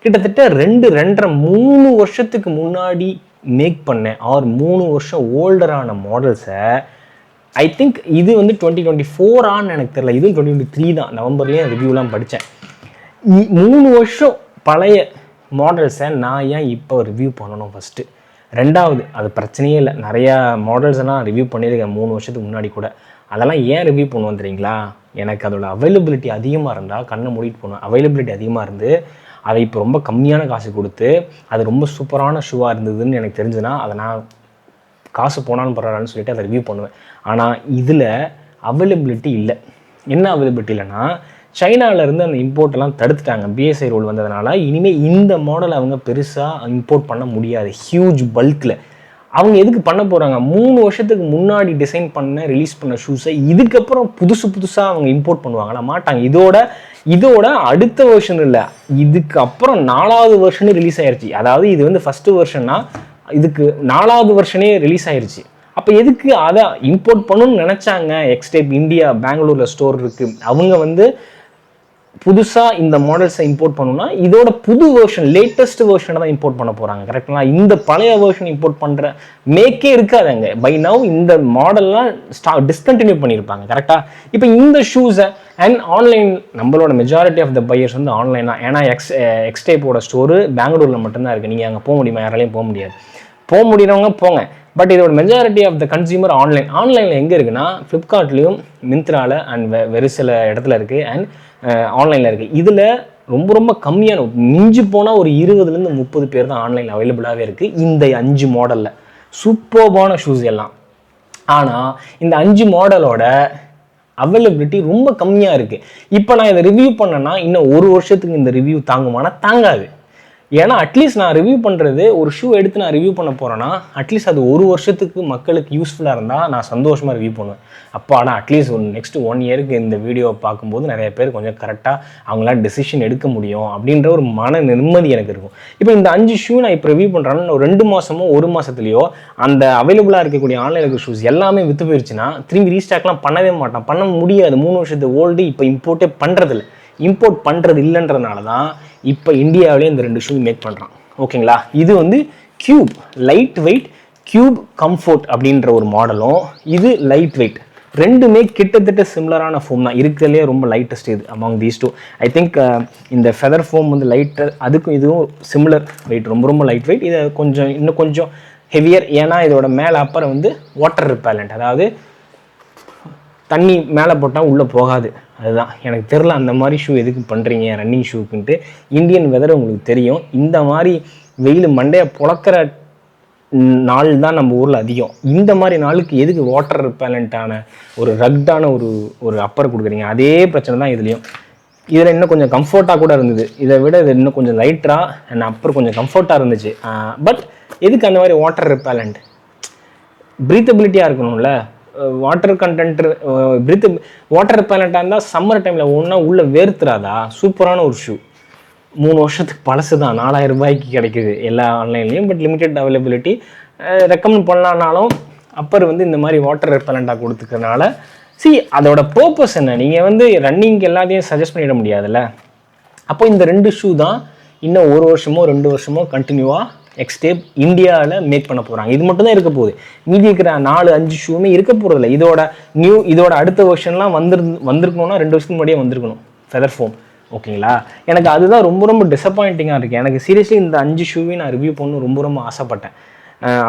கிட்டத்தட்ட 2-2.5-3 வருஷத்துக்கு முன்னாடி மேக் பண்ணேன், 3 வருஷம் ஓல்டரான மாடல்ஸை. ஐ திங்க் இது வந்து 2024 எனக்கு தெரியல, இதுவும் 2023 தான். நவம்பர்லேயே ரிவ்யூலாம் படித்தேன். 3 வருஷம் பழைய மாடல்ஸை நான் ஏன் இப்போ ரிவ்யூ பண்ணணும்? ஃபஸ்ட்டு. ரெண்டாவது, அது பிரச்சனையே இல்லை. நிறையா மாடல்ஸ் எல்லாம் ரிவ்யூ பண்ணியிருக்கேன் 3 வருஷத்துக்கு முன்னாடி கூட. அதெல்லாம் ஏன் ரிவ்யூ பண்ணுவோம் தெரியுங்களா? எனக்கு அதோட அவைலபிலிட்டி அதிகமாக இருந்தால் கண்ணை மூடிட்டு போகணும். அவைலபிலிட்டி அதிகமாக இருந்து அதை இப்போ ரொம்ப கம்மியான காசு கொடுத்து அது ரொம்ப சூப்பரான ஷூவாக இருந்ததுன்னு எனக்கு தெரிஞ்சுன்னா அதை நான் காசு போனாலும் பரவாயில்லன்னு சொல்லிட்டு அதை ரிவ்யூ பண்ணுவேன். ஆனால் இதில் அவைலபிலிட்டி இல்லை. என்ன அவைலபிலிட்டி இல்லைன்னா, சைனாவிலேருந்து அந்த இம்போர்ட்டெல்லாம் தடுத்துட்டாங்க. பிஎஸ்ஐ ரூல் வந்ததுனால இனிமேல் இந்த மாடலை அவங்க பெருசாக இம்போர்ட் பண்ண முடியாது ஹியூஜ் பல்கில். அவங்க எதுக்கு பண்ண போகிறாங்க? 3 வருஷத்துக்கு முன்னாடி டிசைன் பண்ண ரிலீஸ் பண்ண ஷூஸை இதுக்கப்புறம் புதுசாக அவங்க இம்போர்ட் பண்ணுவாங்களா? மாட்டாங்க. இதோட அடுத்த வெர்ஷன் இல்லை, இதுக்கு அப்புறம் 4வது வெர்ஷனே ரிலீஸ் ஆயிடுச்சு. அதாவது இது வந்து ஃபஸ்ட்டு வெர்ஷன்னா இதுக்கு 4வது வெர்ஷனே ரிலீஸ் ஆயிடுச்சு. அப்போ எதுக்கு அதை இம்போர்ட் பண்ணணும்னு நினச்சாங்க? எக்ஸ்டேப் இந்தியா பெங்களூரில் ஸ்டோர் இருக்குது, அவங்க வந்து புதுசாக இந்த மாடல்ஸை இம்போர்ட் பண்ணணும்னா இதோட புது வெர்ஷன், லேட்டஸ்ட் வெர்ஷனை தான் இம்போர்ட் பண்ண போகிறாங்க. கரெக்டுங்களா? இந்த பழைய வெர்ஷன் இம்போர்ட் பண்ணுற மேக்கே இருக்காதுங்க. பை நவ் இந்த மாடல்லாம் டிஸ்கண்டினியூ பண்ணியிருப்பாங்க. கரெக்டாக? இப்போ இந்த ஷூஸை அண்ட் ஆன்லைன், நம்மளோட மெஜாரிட்டி ஆஃப் த பையர்ஸ் வந்து ஆன்லைன் தான். ஏன்னா எக்ஸ்டேப்போட ஸ்டோரு பெங்களூரில் மட்டும்தான் இருக்குது. நீங்கள் அங்கே போக முடியுமா? யாராலையும் போக முடியாது. போக முடியறவங்க போங்க. பட் இதோட மெஜாரிட்டி ஆஃப் த கன்சியூமர் ஆன்லைனில் எங்கே இருக்குன்னா, ஃப்ளிப்கார்ட்லேயும் மிந்த்ராவில் அண்ட் வேறு சில இடத்துல இருக்குது அண்ட் ஆன்லைனில் இருக்குது. இதில் ரொம்ப கம்மியான, மிஞ்சி போனால் ஒரு 20-30 பேர் தான் ஆன்லைனில் அவைலபிளாகவே இருக்குது இந்த 5 மாடலில். சூப்பர்பான ஷூஸ் எல்லாம். ஆனால் இந்த 5 மாடலோட அவைலபிலிட்டி ரொம்ப கம்மியாக இருக்குது. இப்போ நான் இதை ரிவ்யூ பண்ணேன்னா இன்னும் 1 வருஷத்துக்கு இந்த ரிவ்யூ தாங்குமானா? தாங்காது. ஏன்னா அட்லீஸ்ட் நான் ரிவ்யூ பண்ணுறது, ஒரு ஷூ எடுத்து நான் ரிவ்யூ பண்ண போகிறேன்னா அட்லீஸ்ட் அது 1 வருஷத்துக்கு மக்களுக்கு யூஸ்ஃபுல்லாக இருந்தால் நான் சந்தோஷமாக ரிவ்யூ பண்ணுவேன். அப்போ ஆனால் அட்லீஸ்ட் நெக்ஸ்ட் 1 இயருக்கு இந்த வீடியோவை பார்க்கும்போது நிறைய பேர் கொஞ்சம் கரெக்டாக அவங்களால டெசிஷன் எடுக்க முடியும் அப்படின்ற ஒரு மன நிம்மதி எனக்கு இருக்கும். இப்போ இந்த 5 ஷூ நான் இப்போ ரிவ்யூ பண்ணுறேன்னா 2 மாதமோ 1 மாதத்துலையோ அந்த அவைலபிளாக இருக்கக்கூடிய ஆன்லைனில் இருக்க ஷூஸ் எல்லாமே விற்று போயிடுச்சுன்னா திரும்பி ரீஸ்டாக்லாம் பண்ணவே மாட்டான், பண்ண முடியாது. 3 வருஷத்து ஓல்டு இப்போ இம்போர்ட்டே பண்ணுறதில்ல. இம்போர்ட் பண்ணுறது இல்லைன்றதுனால தான் இப்போ இந்தியாவிலே இந்த 2 ஷூ மேக் பண்ணுறான். ஓகேங்களா? இது வந்து cube, light weight cube comfort அப்படின்ற ஒரு மாடலும், இது லைட் வெயிட். ரெண்டுமே கிட்டத்தட்ட சிமிலரான ஃபோம் தான். இருக்கிறதுலே ரொம்ப லைட்டஸ்ட் இது among these two. I think இந்த ஃபெதர் ஃபோம் வந்து லைட்டர், அதுக்கும் இதுவும் சிமிலர் வெயிட், ரொம்ப லைட் வெயிட். இதை இன்னும் கொஞ்சம் ஹெவியர். ஏன்னா இதோட மேலே அப்புறம் வந்து வாட்டர் ரிப்பேலண்ட், அதாவது தண்ணி மேலே போட்டால் உள்ளே போகாது. அதுதான் எனக்கு தெரில அந்த மாதிரி ஷூ எதுக்கு பண்ணுறீங்க ரன்னிங் ஷூக்குன்ட்டு. இந்தியன் வெதர் உங்களுக்கு தெரியும், இந்த மாதிரி வெயில் மண்டையை புழக்கிற நாள் தான் நம்ம ஊரில் அதிகம். இந்த மாதிரி நாளுக்கு எதுக்கு வாட்டர் ரிப்பேலண்ட்டான ஒரு ரக்டான ஒரு அப்பர் கொடுக்குறீங்க? அதே பிரச்சனை தான் இதுலேயும். இதில் இன்னும் கொஞ்சம் கம்ஃபர்ட்டாக கூட இருந்தது, இதை விட இது இன்னும் கொஞ்சம் லைட்டராக அண்ட் அப்பர் கொஞ்சம் கம்ஃபர்ட்டாக இருந்துச்சு. பட் எதுக்கு அந்த மாதிரி வாட்டர் ரிப்பேலண்ட்? ப்ரீத்தபிலிட்டியாக இருக்கணும்ல, வாட்டர் கண்டென்ட் வாட்டர் ரிப்பலண்ட்டாக இருந்தால் சம்மர் டைமில் ஒன்றா உள்ளே வேர்த்துறாதா? சூப்பரான ஒரு ஷூ, 3 வருஷத்துக்கு பழசு தான், 4000 ரூபாய்க்கு கிடைக்குது எல்லா ஆன்லைன்லேயும். பட் லிமிடெட் அவைலபிலிட்டி, ரெக்கமெண்ட் பண்ணலான்னாலும் அப்பர் வந்து இந்த மாதிரி வாட்டர் ரிப்பலண்ட்டாக கொடுத்துக்கிறதுனால அதோட பர்பஸ் என்ன? நீங்கள் வந்து ரன்னிங்க்கு எல்லாத்தையும் சஜஸ்ட் பண்ணிட முடியாதுல்ல. அப்போ இந்த 2 ஷூ தான் இன்னும் 1 வருஷமோ 2 வருஷமோ கண்டினியூவாக எக்ஸ்டேப் இந்தியாவில் மேக் பண்ண போகிறாங்க. இது மட்டும் தான் இருக்க போகுது. மீதி இருக்கிற 4-5 ஷூவுமே இருக்க போகிறதில்ல. இதோட அடுத்த வெர்ஷன்லாம் வந்திருக்கணும்னா 2 வருஷத்துக்கு முன்னாடியே வந்திருக்கணும், ஃபெதர் ஃபோம். ஓகேங்களா? எனக்கு அதுதான் ரொம்ப ரொம்ப டிசப்பாயிண்டிங்காக இருக்குது. எனக்கு சீரியஸ்லி இந்த 5 ஷூவையும் நான் ரிவ்யூ பண்ணணும் ரொம்ப ரொம்ப ஆசைப்பட்டேன்.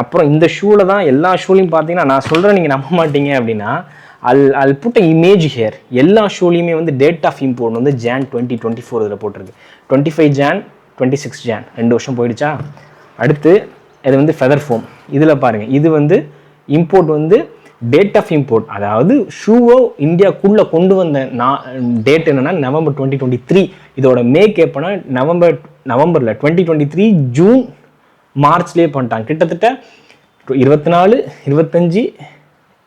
அப்புறம் இந்த ஷூவில் தான் எல்லா ஷூலையும் பார்த்தீங்கன்னா, நான் சொல்கிறேன் நீங்கள் நம்ப மாட்டீங்க அப்படின்னா, I'll put an image here. எல்லா ஷூலையுமே வந்து டேட் ஆஃப் இம்போர்ட் வந்து Jan 2024 இதில் போட்டிருக்கு. 25 Jan 26 Jan 2 வருஷம் போயிடுச்சா. அடுத்து இது வந்து ஃபெதர் ஃபோம். இதில் பாருங்கள், இது வந்து இம்போர்ட் வந்து டேட் ஆஃப் இம்போர்ட், அதாவது ஷூவோ இந்தியாக்குள்ளே கொண்டு வந்த டேட் என்னென்னா November 2023. இதோட மேக் எப்போனா நவம்பரில் 2023 ஜூன் மார்ச்லேயே பண்ணிட்டாங்க. கிட்டத்தட்ட 24 25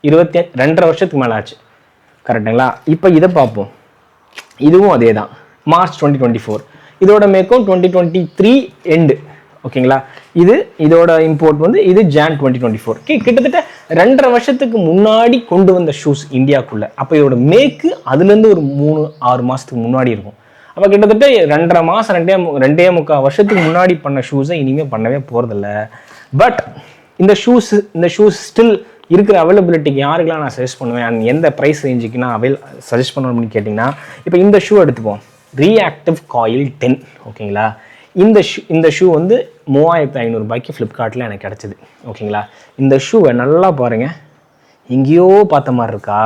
2.5 வருஷத்துக்கு மேலே ஆச்சு. கரெக்டுங்களா? இப்போ இதை பார்ப்போம். இதுவும் அதே தான், மார்ச் 2024. இதோட மேக்கும் 2023 எண்டு. ஓகேங்களா? இதோட இம்போர்ட் வந்து இது Jan 2024. கிட்டத்தட்ட 2.5 வருஷத்துக்கு முன்னாடி கொண்டு வந்த ஷூஸ் இந்தியாவுக்குள்ளே. அப்போ இதோட மேக்கு அதுலேருந்து ஒரு 3-6 மாதத்துக்கு முன்னாடி இருக்கும். அப்போ கிட்டத்தட்ட 2.5 மாதம் 2.25 வருஷத்துக்கு முன்னாடி பண்ண ஷூஸை இனிமேல் பண்ணவே போகிறதில்ல. பட் இந்த ஷூஸ் ஸ்டில் இருக்கிற அவைலபிலிட்டிக்கு யாருக்கெல்லாம் நான் சஜஸ்ட் பண்ணுவேன், அண்ட் எந்த ப்ரைஸ் ரேஞ்சுக்கு நான் சஜஸ்ட் பண்ணணும் அப்படின்னு கேட்டிங்கன்னா, இப்போ இந்த ஷூ எடுத்துப்போம், ரியாக்டிவ் காயில் 10. ஓகேங்களா? இந்த ஷூ வந்து 3500 ரூபாய்க்கு ஃப்ளிப்கார்ட்டில் எனக்கு கிடச்சிது. ஓகேங்களா? இந்த ஷூவை நல்லா பாருங்கள், எங்கேயோ பார்த்த மாதிரி இருக்கா?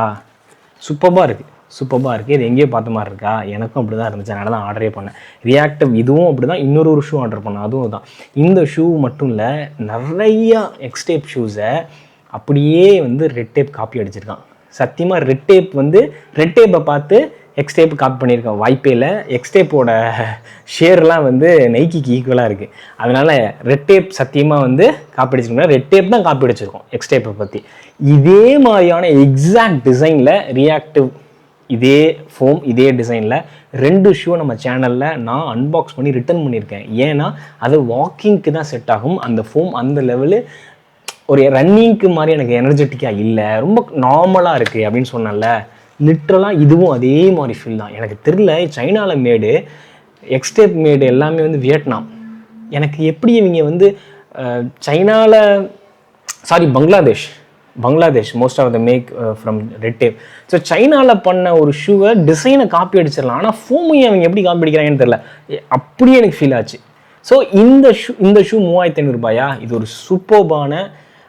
சூப்பராக இருக்குது. இது எங்கேயோ பார்த்த மாதிரி இருக்கா? எனக்கும் அப்படி தான் இருந்துச்சு, அதனால தான் ஆர்டரே பண்ணேன். ரியாக்டிவ் இதுவும் அப்படி தான். இன்னொரு ஷூ ஆர்டர் பண்ணேன், அதுவும் தான். இந்த ஷூ மட்டும் இல்லை, நிறையா எக்ஸ்டேப் ஷூஸை அப்படியே வந்து ரெட் டேப் காப்பி அடிச்சிருக்கான். சத்தியமாக ரெட் டேப்பை பார்த்து எக்ஸ்டேப் காப்பி பண்ணியிருக்கேன், வாய்ப்பே இல்லை. எக்ஸ்டேப்போட ஷேர்லாம் வந்து நைக்கிக்கு ஈக்குவலாக இருக்குது. அதனால் ரெட் டேப் சத்தியமாக வந்து காப்பி அடிச்சிருக்கோம். ரெட் டேப் தான் காப்பி அடிச்சிருக்கோம் எக்ஸ்டேப்பை பற்றி. இதே மாதிரியான எக்ஸாக்ட் டிசைனில் ரியாக்டிவ், இதே ஃபோம், இதே டிசைனில் 2 ஷூ நம்ம சேனலில் நான் அன்பாக்ஸ் பண்ணி ரிட்டர்ன் பண்ணியிருக்கேன். ஏன்னா அது வாக்கிங்க்கு தான் செட் ஆகும். அந்த ஃபோம் அந்த லெவலு ஒரு ரன்னிங்க்கு மாதிரி எனக்கு எனர்ஜெட்டிக்காக இல்லை, ரொம்ப நார்மலாக இருக்குது அப்படின்னு சொன்னேன்ல. லிட்ரலாக இதுவும் அதே மாதிரி ஃபீல் தான். எனக்கு தெரியல, சைனாவில் மேடு, எக்ஸ்டேப் மேடு எல்லாமே வந்து வியட்நாம். எனக்கு எப்படி இவங்க வந்து Bangladesh most of the make from red tape. So சைனாவில் பண்ண ஒரு ஷூவை டிசைனை காப்பி அடிச்சிடலாம், ஆனால் ஃபோமையும் அவங்க எப்படி காப்பி அடிக்கிறாங்கன்னு தெரில, அப்படியே எனக்கு ஃபீல் ஆச்சு. ஸோ இந்த ஷூ 3500 ரூபாயா? இது ஒரு சூப்பர்பான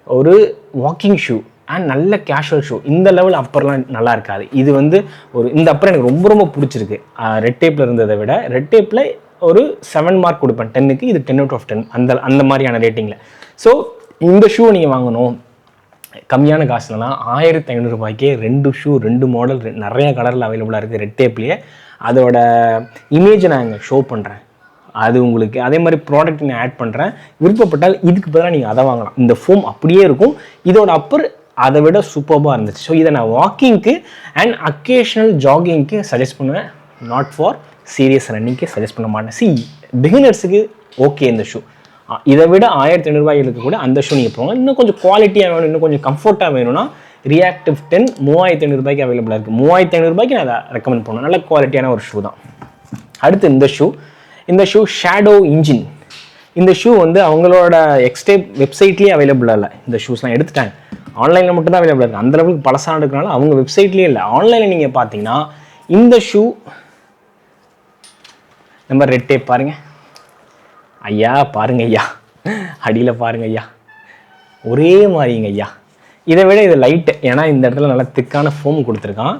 ஒரு வாக்கிங் ஷூ அண்ட் நல்ல கேஷுவல் ஷூ. இந்த லெவல் அப்பர்லாம் நல்லா இருக்காது. இது வந்து இந்த அப்பர் எனக்கு ரொம்ப ரொம்ப பிடிச்சிருக்கு. ரெட் டேப்பில் இருந்ததை விட ரெட் டேப்பில் ஒரு 7 மார்க் கொடுப்பேன் 10க்கு. இது 10 out of 10 அந்த மாதிரியான ரேட்டிங்கில். ஸோ இந்த ஷூவை நீங்கள் வாங்கணும் கம்மியான காசுலலாம் 1500 ரூபாய்க்கே 2 ஷூ 2 மாடல் நிறைய கலரில் அவைலபிளாக இருக்குது ரெட் டேப்லேயே. அதோட இமேஜை நான் இங்கே ஷோ பண்ணுறேன், அது உங்களுக்கு அதே மாதிரி ப்ராடக்ட் நான் ஆட் பண்ணுறேன். விருப்பப்பட்டால் இதுக்கு பதிலாக நீங்கள் அதை வாங்கலாம். இந்த ஃபோம் அப்படியே இருக்கும், இதோட அப்பர் அதை விட சூப்பராக இருந்துச்சு. ஸோ இதை நான் வாக்கிங்க்கு அண்ட் அக்கேஷனல் ஜாகிங்க்கு சஜஸ்ட் பண்ணுவேன், நாட் ஃபார் சீரியஸ் ரன்னிங்க்கு சஜஸ்ட் பண்ண மாட்டேன். பிகினர்ஸுக்கு ஓகே இந்த ஷூ. இதை விட 1500 ரூபாய் இருக்கக்கூட அந்த ஷூ நீங்கள் போங்க. இன்னும் கொஞ்சம் குவாலிட்டியாக வேணும், இன்னும் கொஞ்சம் கம்ஃபர்ட்டாக வேணும்னா ரியாக்டிவ் 10 3500 ரூபாய்க்கு அவைலபிளாக இருக்குது. 3500 ரூபாய்க்கு நான் அதை ரெக்கமெண்ட் பண்ணுவேன். நல்ல குவாலிட்டியான ஒரு ஷூ தான். அடுத்து இந்த ஷூ ஷேடோ இன்ஜின். இந்த ஷூ வந்து அவங்களோட எக்ஸ்டேப் வெப்சைட்லேயே அவைலபிளாக இல்லை. இந்த ஷூஸ்லாம் எடுத்துட்டாங்க, ஆன்லைனில் மட்டும் தான் அவைலபிளாக இருக்குது. அந்த அளவுக்கு பழசாக இருக்கிறனால அவங்க வெப்சைட்லேயே இல்லை. ஆன்லைனில் நீங்கள் பார்த்தீங்கன்னா இந்த ஷூ நம்ம ரெட் டேப் பாருங்கள் ஐயா, பாருங்க ஐயா, அடியில் பாருங்க ஐயா, ஒரே மாதிரிங்க ஐயா. இதை விட இது லைட்டு, ஏன்னா இந்த இடத்துல நல்லா திக்கான ஃபோம் கொடுத்துருக்கான்.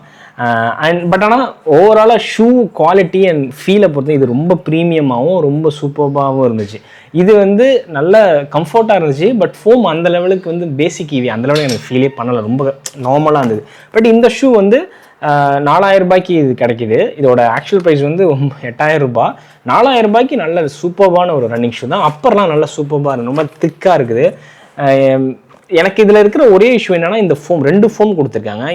ஆனால் ஓவராலாக ஷூ குவாலிட்டி அண்ட் ஃபீலை பொறுத்து இது ரொம்ப ப்ரீமியமாகவும் ரொம்ப சூப்பர்பாகவும் இருந்துச்சு. இது வந்து நல்ல கம்ஃபர்ட்டாக இருந்துச்சு. பட் ஃபோம் அந்த லெவலுக்கு வந்து பேசிக் ஈவி அந்த லெவலுக்கு எனக்கு ஃபீலே பண்ணலை, ரொம்ப நார்மலாக இருந்தது. பட் இந்த ஷூ வந்து 4000 ரூபாய்க்கு இது கிடைக்கிது. இதோட ஆக்சுவல் ப்ரைஸ் வந்து 8000 ரூபாய். 4000 ரூபாய்க்கு நல்ல சூப்பர்பான ஒரு ரன்னிங் ஷூ தான். அப்பர்லாம் நல்லா சூப்பர்பாக இருக்குது, ரொம்ப திக்காக இருக்குது. எனக்கு இதில் இருக்கிற ஒரே இஷ்யூ என்னன்னா இந்த ஃபோம் 2 ஃபோம் கொடுத்துருக்காங்க.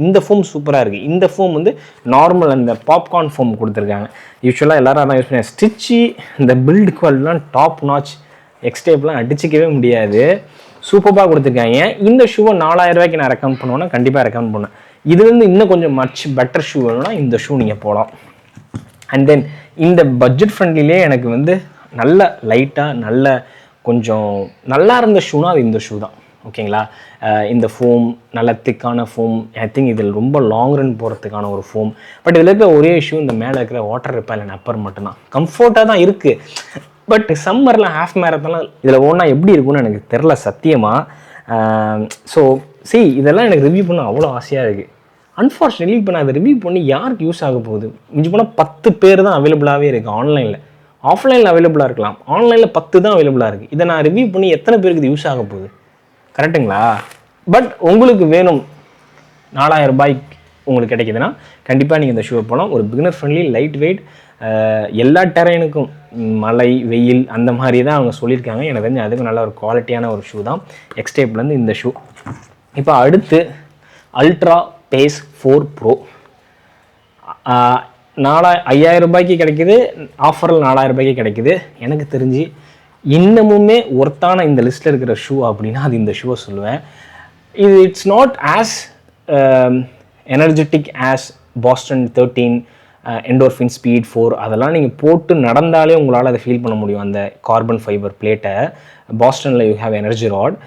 இந்த ஃபோம் சூப்பராக இருக்குது. இந்த ஃபோம் வந்து நார்மல் அந்த பாப்கார்ன் ஃபோம் கொடுத்துருக்காங்க. யூஸ்வலாக எல்லாரும் அதான் யூஸ் பண்ணி ஸ்டிச்சு இந்த பில்டு குவாலிட்டிலாம் டாப் நாச், எக்ஸ்டேப்லாம் அடிச்சிக்கவே முடியாது, சூப்பராக கொடுத்துருக்காங்க. இந்த ஷூவை 4000 ரூபாய்க்கு நான் ரெக்கமெண்ட் பண்ணுவேன்னா கண்டிப்பாக ரெக்கமெண்ட் பண்ணுவேன். இதுலேருந்து இன்னும் கொஞ்சம் மச் பெட்டர் ஷூ வேணும்னா இந்த ஷூ நீங்கள் போகலாம். அண்ட் தென் இந்த பட்ஜெட் ஃப்ரெண்ட்லிலே எனக்கு வந்து நல்ல லைட்டாக நல்ல கொஞ்சம் நல்லா இருந்த ஷூனா அது இந்த ஷூ தான். ஓகேங்களா? இந்த ஃபோம் நல்ல திக்கான ஃபோம். ஐ திங்க் இதில் ரொம்ப லாங் ரன் போகிறதுக்கான ஒரு ஃபோம். பட் இதில் இருக்கிற ஒரே இஷ்யூ இந்த மேலே இருக்கிற வாட்டர் ரெப்பலண்ட் அப்பர் மட்டும்தான். கம்ஃபர்ட்டாக தான் இருக்குது. பட் சம்மரில் ஹாஃப் மேரத்தான்லாம் இதில் ஓனா எப்படி இருக்கும்னு எனக்கு தெரில சத்தியமாக. ஸோ இதெல்லாம் எனக்கு ரிவ்யூ பண்ண அவ்வளோ ஆசையாக இருக்குது. அன்ஃபார்ச்சுனேட்லி இப்போ நான் அதை ரிவ்யூ பண்ணி யாருக்கு யூஸ் ஆக போகுது? மிஞ்சி போனால் 10 பேர் தான் அவைலபிளாகவே இருக்குது ஆன்லைனில். ஆஃப்லைனில் அவைலபிளாக இருக்கலாம், ஆன்லைனில் 10 தான் அவைலபிளாக இருக்குது. இதை நான் ரிவ்யூ பண்ணி எத்தனை பேருக்கு இது யூஸ் ஆக போகுது? கரெக்டுங்களா? பட் உங்களுக்கு வேணும் 4000 ரூபாய்க்கு உங்களுக்கு கிடைக்குதுன்னா கண்டிப்பாக நீங்கள் இந்த ஷூவை போகலாம். ஒரு பிகினர் ஃப்ரெண்ட்லி, லைட் வெயிட், எல்லா டெரைனுக்கும், மழை வெயில் அந்த மாதிரி தான் அவங்க சொல்லியிருக்காங்க. எனக்கு தெரிஞ்சு அதுக்கு நல்ல ஒரு குவாலிட்டியான ஒரு ஷூ தான் எக்ஸ்டேப்லேருந்து இந்த ஷூ. இப்போ அடுத்து அல்ட்ரா பேஸ் 4 ப்ரோ 5000 ரூபாய்க்கு கிடைக்குது, ஆஃபரில் 4000 ரூபாய்க்கு கிடைக்குது. எனக்கு தெரிஞ்சு இன்னமுமே ஒர்த்தான இந்த லிஸ்ட்டில் இருக்கிற ஷூ அப்படின்னா அது இந்த ஷூவை சொல்லுவேன். இது it's not as energetic as Boston 13, endorphin speed 4. அதெல்லாம் நீங்கள் போட்டு நடந்தாலே உங்களால் அதை ஃபீல் பண்ண முடியும். அந்த கார்பன் ஃபைபர் பிளேட்டை பாஸ்டனில் you have energy rod,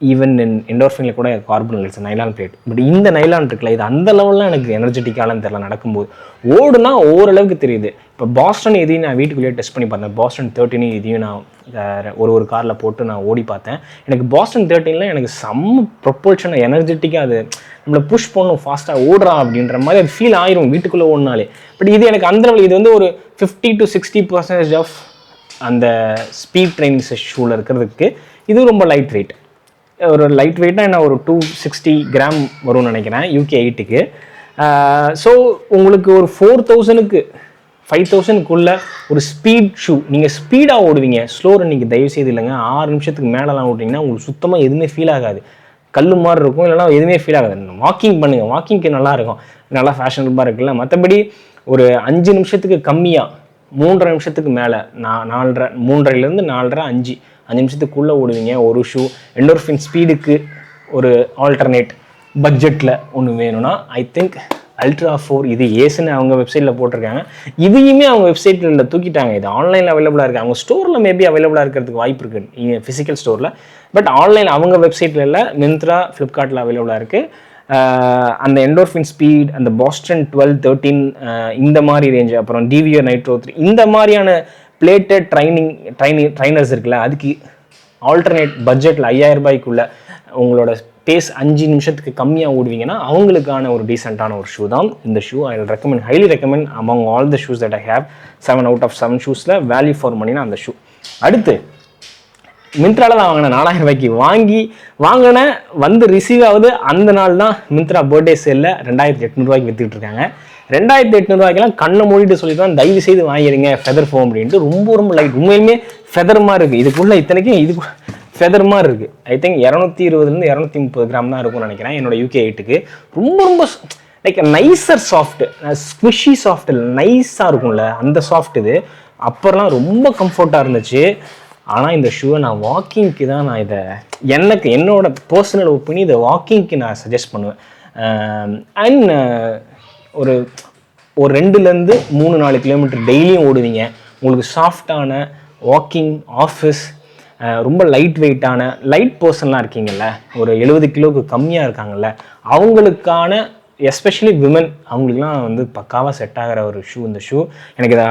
even எண்டோர்ஃபினில் கூட carbon it's nylon plate. But இந்த நைலான் இருக்குல்ல, இது அந்த லெவலில் எனக்கு எனர்ஜெட்டிக்காலாம் தெரியல. நடக்கும்போது ஓடுனா ஓரளவுக்கு தெரியுது. இப்போ பாஸ்டன் இதையும் நான் வீட்டுக்குள்ளேயே டெஸ்ட் பண்ணி பார்த்தேன். பாஸ்டன் 13 இதையும் நான் ஒரு காரில் போட்டு நான் ஓடி பார்த்தேன். எனக்கு பாஸ்டன் 13ல எனக்கு செம்ம ப்ரொப்பல்ஷன், எனர்ஜெட்டிக்காக அது நம்மளை புஷ் பண்ணும், ஃபாஸ்ட்டாக ஓடுறா அப்படின்ற மாதிரி அது ஃபீல் ஆயிரும் வீட்டுக்குள்ளே ஓடினாலே. பட் இது எனக்கு அந்த லெவல், இது வந்து ஒரு 50 to 60% ஆஃப் அந்த ஸ்பீட் ட்ரெயின்ஸ் ஷூவில் இருக்கிறதுக்கு இது ரொம்ப லைட் வெயிட். ஒரு லைட் வெயிட்டாக என்ன ஒரு 260 கிராம் வரும்னு நினைக்கிறேன் யூகே 8க்கு. ஸோ உங்களுக்கு ஒரு 4000க்கு 5000க்குள்ள ஒரு ஸ்பீட் ஷூ, நீங்கள் ஸ்பீடாக ஓடுவீங்க, ஸ்லோ ரன்னிங் தயவுசெய்து இல்லைங்க. 6 நிமிஷத்துக்கு மேலெலாம் ஓட்டிங்கன்னா உங்களுக்கு சுத்தமாக எதுவுமே ஃபீல் ஆகாது, கல் மாதிரி இருக்கும், இல்லைனா எதுவுமே ஃபீல் ஆகாது. வாக்கிங் பண்ணுங்கள், வாக்கிங்க்கு நல்லாயிருக்கும், நல்லா ஃபேஷனபுளாக இருக்குல்ல. மற்றபடி ஒரு 5 நிமிஷத்துக்கு கம்மியாக 3.5 நிமிஷத்துக்கு மேலே 4.5 3.5லேருந்து 4.5 5 நிமிஷத்துக்குள்ளே ஓடுவீங்க ஒரு ஷூ. எண்டோர்ஃபின் ஸ்பீடுக்கு ஒரு ஆல்டர்னேட் பட்ஜெட்டில் ஒன்று வேணும்னா ஐ திங்க் அல்ட்ரா 4 இது ஏசுன்னு அவங்க வெப்சைட்டில் போட்டிருக்காங்க. இதையுமே அவங்க வெப்சைட்டில் தூக்கிட்டாங்க. இது ஆன்லைனில் அவைலபிளாக இருக்குது. அவங்க ஸ்டோரில் மேபி அவைலபிளாக இருக்கிறதுக்கு வாய்ப்பு இருக்குது, ஃபிசிக்கல் ஸ்டோரில். பட் ஆன்லைன் அவங்க வெப்சைட்டில் இல்லை, மிந்த்ரா, ஃப்ளிப்கார்ட்டில் அவைலபிளாக இருக்குது. அந்த எண்டோர்ஃபின் ஸ்பீட், அந்த பாஸ்டன் 12, 13 இந்த மாதிரி ரேஞ்சு, அப்புறம் டிவிஆர் நைட்ரோ 3 இந்த மாதிரியான பிளேட்டட் ட்ரைனர்ஸ் இருக்குல்ல, அதுக்கு ஆல்டர்னேட் பட்ஜெட்டில் 5000 ரூபாய்க்குள்ள உங்களோட பேஸ் 5 நிமிஷத்துக்கு கம்மியாக ஓடுவீங்கன்னா அவங்களுக்கான ஒரு டீசெண்டான ஒரு ஷூ தான் இந்த shoe. I will recommend, highly recommend among all the shoes that I have. 7 out of 7 ஷூஸில் வேல்யூ ஃபார் மணினா அந்த ஷூ. அடுத்து மிந்த்ராவில் தான் வாங்கினேன். 4000 ரூபாய்க்கு வாங்கினேன், வந்து ரிசீவ் ஆகுது அந்த நாள் தான் மிந்த்ரா பர்த்டே சேலில் 2800 ரூபாய்க்கு விற்றுக்கிட்டு இருக்காங்க. 2800 ரூபாய்க்கெல்லாம் கண்ணை மூடிட்டு சொல்லி தான் தயவு செய்து வாங்கிடுங்க ஃபெதர் ஃபோம் அப்படின்ட்டு. ரொம்ப லைட், உண்மையிலுமே ஃபெதர் மாதிரி இருக்குது. இதுக்குள்ளே இத்தனைக்கும் இது ஃபெதர் மாதிரி இருக்குது. ஐ திங்க் 220லேருந்து 230 கிராம் தான் இருக்கும்னு நினைக்கிறேன் என்னோட யூகே 8க்கு. ரொம்ப லைக் நைஸர் சாஃப்ட், ஸ்குவிஷி சாஃப்ட், நைஸாக இருக்கும்ல அந்த சாஃப்ட். இது அப்புறம்லாம் ரொம்ப கம்ஃபர்ட்டாக இருந்துச்சு. ஆனால் இந்த ஷூவை நான் வாக்கிங்க்கு தான் நான் இதை என்னோட பர்சனல் ஒப்பீனியன் இதை வாக்கிங்க்கு நான் சஜஸ்ட் பண்ணுவேன். அண்ட் ஒரு 2லேருந்து 3-4 கிலோமீட்டர் டெய்லியும் ஓடுவீங்க, உங்களுக்கு சாஃப்டான வாக்கிங், ஆஃபீஸ், ரொம்ப லைட் வெயிட்டான லைட் பர்சன்லாம் இருக்கீங்கல்ல, ஒரு 70 கிலோவுக்கு கம்மியாக இருக்காங்கல்ல, அவங்களுக்கான எஸ்பெஷலி விமன் அவங்களுக்குலாம் வந்து பக்காவாக செட் ஆகிற ஒரு ஷூ இந்த ஷூ. எனக்கு இதை